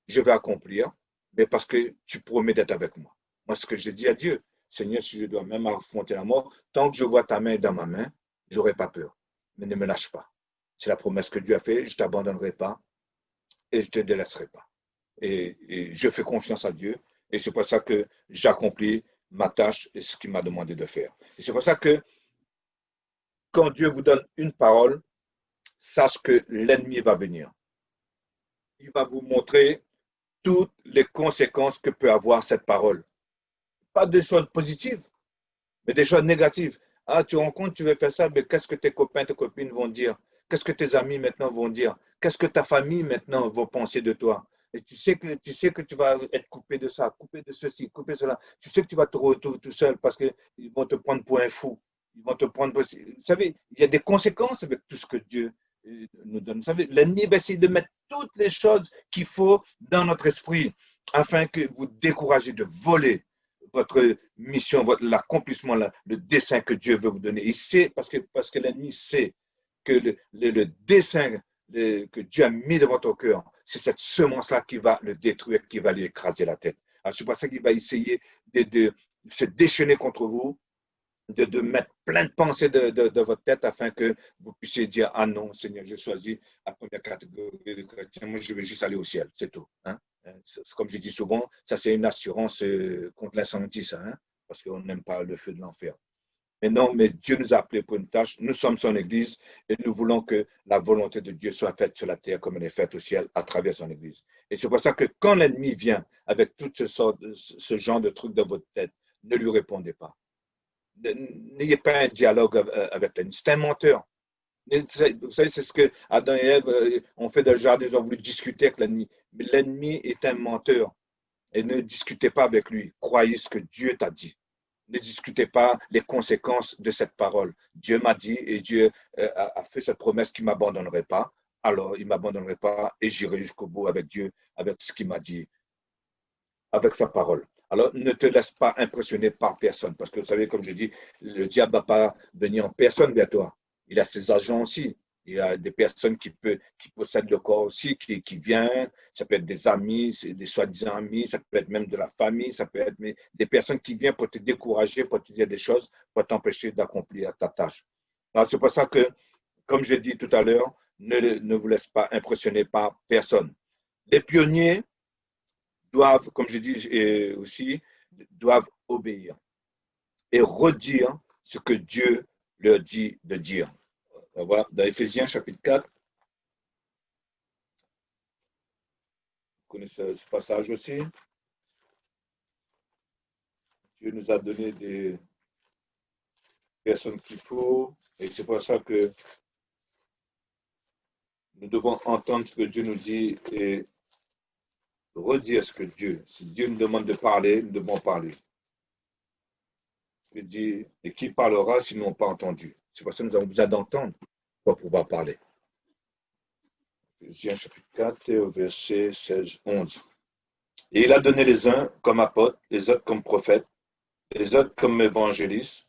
je vais accomplir, mais parce que tu promets d'être avec moi. Moi, ce que je dis à Dieu, Seigneur, si je dois même affronter la mort, tant que je vois ta main dans ma main, je n'aurai pas peur, mais ne me lâche pas. C'est la promesse que Dieu a faite, je ne t'abandonnerai pas et je ne te délaisserai pas. Et je fais confiance à Dieu et c'est pour ça que j'accomplis ma tâche et ce qu'il m'a demandé de faire. Et c'est pour ça que quand Dieu vous donne une parole, sache que l'ennemi va venir. Il va vous montrer toutes les conséquences que peut avoir cette parole. Pas des choses positives, mais des choses négatives. Ah, tu rends compte, tu veux faire ça, mais qu'est-ce que tes copains, tes copines vont dire? Qu'est-ce que tes amis maintenant vont dire? Qu'est-ce que ta famille maintenant va penser de toi? Et tu sais que tu vas être coupé de ça, coupé de ceci, coupé de cela. Tu sais que tu vas te retrouver tout seul parce qu'ils vont te prendre pour un fou. Ils vont te prendre pour... Vous savez, il y a des conséquences avec tout ce que Dieu nous donne. Vous savez, l'ennemi va essayer de mettre toutes les choses qu'il faut dans notre esprit afin que vous découragez de voler votre mission, l'accomplissement, le dessein que Dieu veut vous donner. Il sait, parce que l'ennemi sait que le dessein que Dieu a mis devant ton cœur, c'est cette semence-là qui va le détruire, qui va lui écraser la tête. Alors, c'est pour ça qu'il va essayer de se déchaîner contre vous, de mettre plein de pensées de votre tête afin que vous puissiez dire, ah non, Seigneur, j'ai choisi la première catégorie de chrétiens, moi je veux juste aller au ciel, c'est tout. Hein? Comme je dis souvent, ça c'est une assurance contre l'incendie, ça, hein? Parce qu'on n'aime pas le feu de l'enfer. Mais non, mais Dieu nous a appelés pour une tâche, nous sommes son Église et nous voulons que la volonté de Dieu soit faite sur la terre comme elle est faite au ciel à travers son Église. Et c'est pour ça que quand l'ennemi vient avec tout ce genre de trucs dans votre tête, ne lui répondez pas. N'ayez pas un dialogue avec l'ennemi. C'est un menteur. Vous savez, c'est ce que Adam et Ève ont fait dans le jardin, ils ont voulu discuter avec l'ennemi. Mais l'ennemi est un menteur. Et ne discutez pas avec lui. Croyez ce que Dieu t'a dit. Ne discutez pas les conséquences de cette parole. Dieu m'a dit et Dieu a fait cette promesse qu'il ne m'abandonnerait pas. Alors, il ne m'abandonnerait pas et j'irai jusqu'au bout avec Dieu, avec ce qu'il m'a dit, avec sa parole. Alors, ne te laisse pas impressionner par personne. Parce que vous savez, comme je dis, le diable ne va pas venir en personne vers toi. Il a ses agents aussi. Il y a des personnes qui possèdent le corps aussi, qui viennent. Ça peut être des amis, des soi-disant amis, ça peut être même de la famille, ça peut être des personnes qui viennent pour te décourager, pour te dire des choses, pour t'empêcher d'accomplir ta tâche. Alors, c'est pour ça que, comme je l'ai dit tout à l'heure, ne vous laisse pas impressionner par personne. Les pionniers doivent, comme je dis aussi, doivent obéir et redire ce que Dieu leur dit de dire. Voilà, dans Éphésiens chapitre 4, vous connaissez ce passage aussi. Dieu nous a donné des personnes qu'il faut et c'est pour ça que nous devons entendre ce que Dieu nous dit et redire ce que Dieu, si Dieu nous demande de parler, nous devons parler. Il dit, et qui parlera s'ils n'ont pas entendu? C'est pour ça que nous avons besoin d'entendre pour pouvoir parler. Éphésiens chapitre 4, verset 16-11. Et il a donné les uns comme apôtres, les autres comme prophètes, les autres comme évangélistes,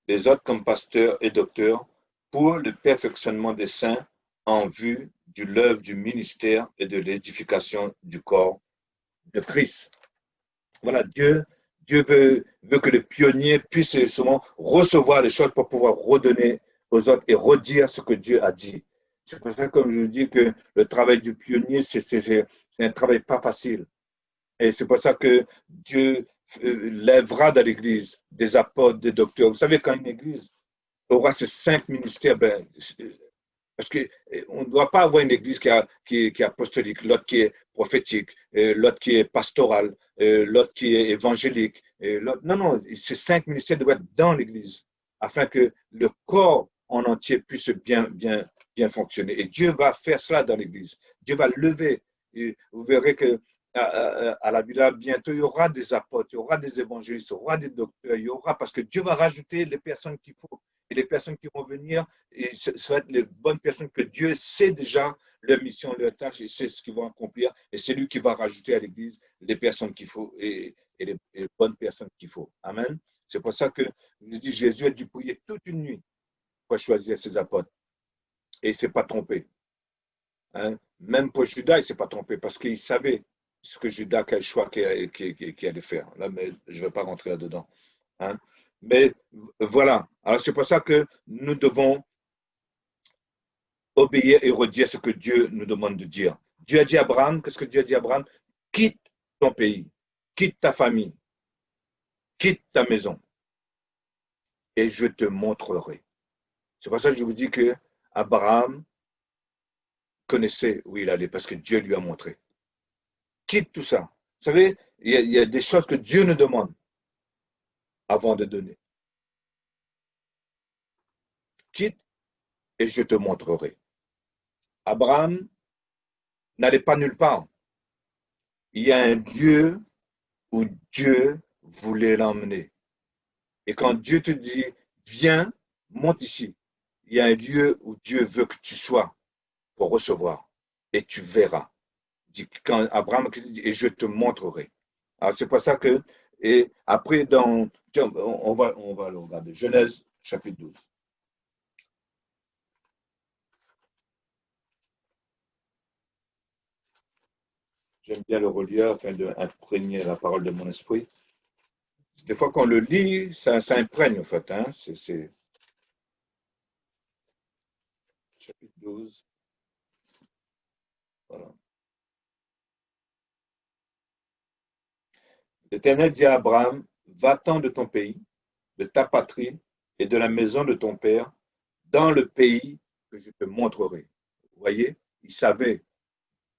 les autres comme pasteurs et docteurs, pour le perfectionnement des saints en vue de l'œuvre du ministère et de l'édification du corps de Christ. Voilà, Dieu veut que le pionnier puisse souvent recevoir les choses pour pouvoir redonner aux autres et redire ce que Dieu a dit. C'est pour ça, comme je vous dis, que le travail du pionnier, c'est un travail pas facile. Et c'est pour ça que Dieu lèvera dans l'Église des apôtres, des docteurs. Vous savez, quand une Église aura ces 5 ministères, parce qu'on ne doit pas avoir une église qui est apostolique, l'autre qui est prophétique, l'autre qui est pastorale, l'autre qui est évangélique. Non, non, ces 5 ministères doivent être dans l'église afin que le corps en entier puisse bien fonctionner. Et Dieu va faire cela dans l'église. Dieu va lever. Et vous verrez que à la Villa, bientôt, il y aura des apôtres, il y aura des évangélistes, il y aura des docteurs, il y aura, parce que Dieu va rajouter les personnes qu'il faut. Et les personnes qui vont venir, et ce vont être les bonnes personnes que Dieu sait déjà leur mission, leur tâche, et sait ce qu'ils vont accomplir. Et c'est lui qui va rajouter à l'Église les personnes qu'il faut et les bonnes personnes qu'il faut. Amen. C'est pour ça que je dis, Jésus a dû prier toute une nuit pour choisir ses apôtres. Et il ne s'est pas trompé. Hein? Même pour Judas, il ne s'est pas trompé parce qu'il savait ce que Judas, quel choix qu'il allait faire. Là, mais je ne vais pas rentrer là-dedans. Hein? Mais voilà. Alors, c'est pour ça que nous devons obéir et redire ce que Dieu nous demande de dire. Dieu a dit à Abraham, qu'est-ce que Dieu a dit à Abraham? Quitte ton pays, quitte ta famille, quitte ta maison, et je te montrerai. C'est pour ça que je vous dis que Abraham connaissait où il allait, parce que Dieu lui a montré. Quitte tout ça. Vous savez, il y a des choses que Dieu nous demande avant de donner. Quitte et je te montrerai. Abraham n'allait pas nulle part. Il y a un lieu où Dieu voulait l'emmener. Et quand Dieu te dit, viens, monte ici, il y a un lieu où Dieu veut que tu sois pour recevoir. Et tu verras. Quand Abraham dit, et je te montrerai. Alors c'est pour ça que, et après, on va le regarder. Genèse chapitre 12. J'aime bien le relire afin d'imprégner la parole de mon esprit. Des fois, quand on le lit, ça imprègne, en fait. Hein? C'est chapitre 12. Voilà. L'Éternel dit à Abraham, va-t'en de ton pays, de ta patrie et de la maison de ton père, dans le pays que je te montrerai. Vous voyez, il savait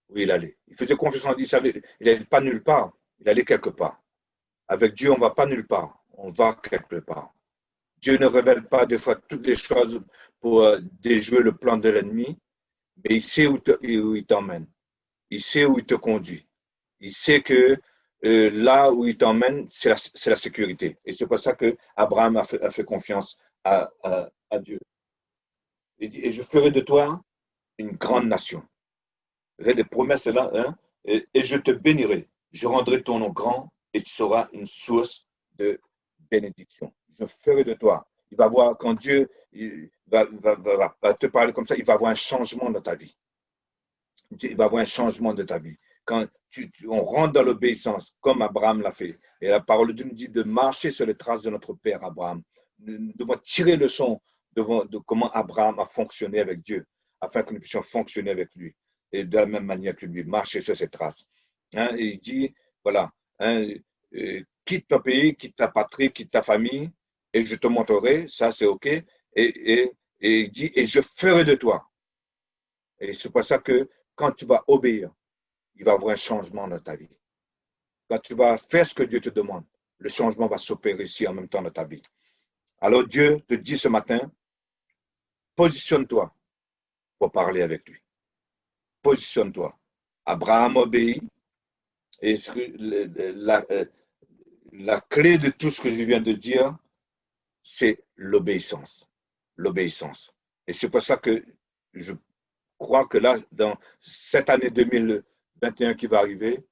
où il allait. Il faisait confiance en Dieu, il n'allait pas nulle part, il allait quelque part. Avec Dieu, on ne va pas nulle part, on va quelque part. Dieu ne révèle pas des fois toutes les choses pour déjouer le plan de l'ennemi, mais il sait où il t'emmène. Il sait où il te conduit. Il sait que là où il t'emmène, c'est la sécurité. Et c'est pour ça que Abraham a fait confiance à Dieu. Il dit, et je ferai de toi une grande nation. Les promesses là, hein, et je te bénirai. Je rendrai ton nom grand et tu seras une source de bénédiction. Je ferai de toi. Il va voir, quand Dieu va te parler comme ça, il va avoir un changement dans ta vie. Il va avoir un changement de ta vie. Quand on rentre dans l'obéissance, comme Abraham l'a fait, et la parole de Dieu nous dit de marcher sur les traces de notre père Abraham. Nous devons tirer leçon de comment Abraham a fonctionné avec Dieu, afin que nous puissions fonctionner avec lui. Et de la même manière que lui, marcher sur ses traces. Hein, et il dit, voilà, hein, quitte ton pays, quitte ta patrie, quitte ta famille, et je te montrerai, ça c'est OK. Et il dit, et je ferai de toi. Et c'est pour ça que quand tu vas obéir, il va y avoir un changement dans ta vie. Quand tu vas faire ce que Dieu te demande, le changement va s'opérer ici en même temps dans ta vie. Alors Dieu te dit ce matin, positionne-toi pour parler avec lui. Positionne-toi. Abraham obéit. Et la clé de tout ce que je viens de dire, c'est l'obéissance. L'obéissance. Et c'est pour ça que je crois que là, dans cette année 2021 qui va arriver,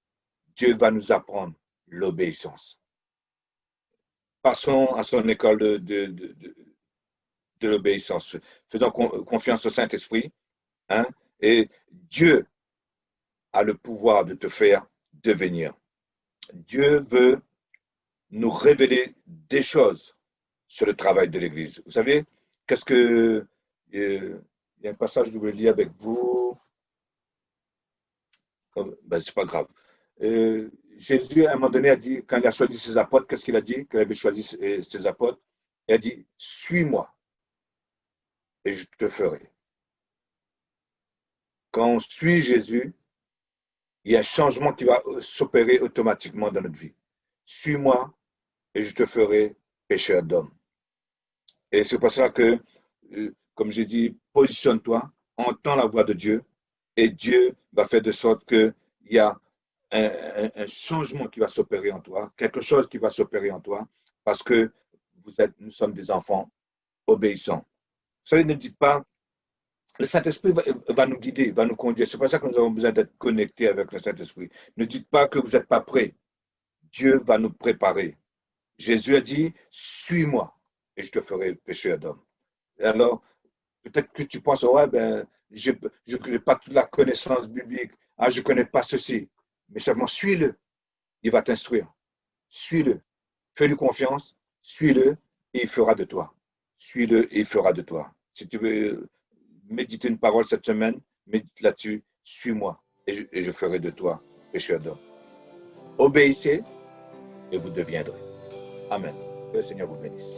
Dieu va nous apprendre l'obéissance. Passons à son école de l'obéissance. Faisons confiance au Saint-Esprit. Hein, et Dieu a le pouvoir de te faire devenir. Dieu veut nous révéler des choses sur le travail de l'Église. Vous savez, qu'est-ce que... il y a un passage que je voulais lire avec vous. Ben, c'est pas grave. Jésus, à un moment donné, a dit, quand il a choisi ses apôtres, qu'est-ce qu'il a dit? Qu'il avait choisi ses apôtres. Il a dit, suis-moi et je te ferai. Quand on suit Jésus, il y a un changement qui va s'opérer automatiquement dans notre vie. Suis-moi et je te ferai pécheur d'hommes. Et c'est pour ça que, comme j'ai dit, positionne-toi, entends la voix de Dieu et Dieu va faire de sorte qu'il y a un changement qui va s'opérer en toi, quelque chose qui va s'opérer en toi, parce que nous sommes des enfants obéissants. Vous savez, ne dites pas, le Saint-Esprit va nous guider, va nous conduire. C'est pour ça que nous avons besoin d'être connectés avec le Saint-Esprit. Ne dites pas que vous n'êtes pas prêts. Dieu va nous préparer. Jésus a dit, suis-moi et je te ferai pécheur d'homme. Alors, peut-être que tu penses, ouais, ben, je n'ai pas toute la connaissance biblique. Ah, je ne connais pas ceci. Mais seulement suis-le. Il va t'instruire. Suis-le. Fais-lui confiance. Suis-le et il fera de toi. Suis-le et il fera de toi. Si tu veux méditer une parole cette semaine, médite là-dessus. Suis-moi et je ferai de toi pécheur d'homme. Obéissez et vous deviendrez. Amen. Que le Seigneur vous bénisse.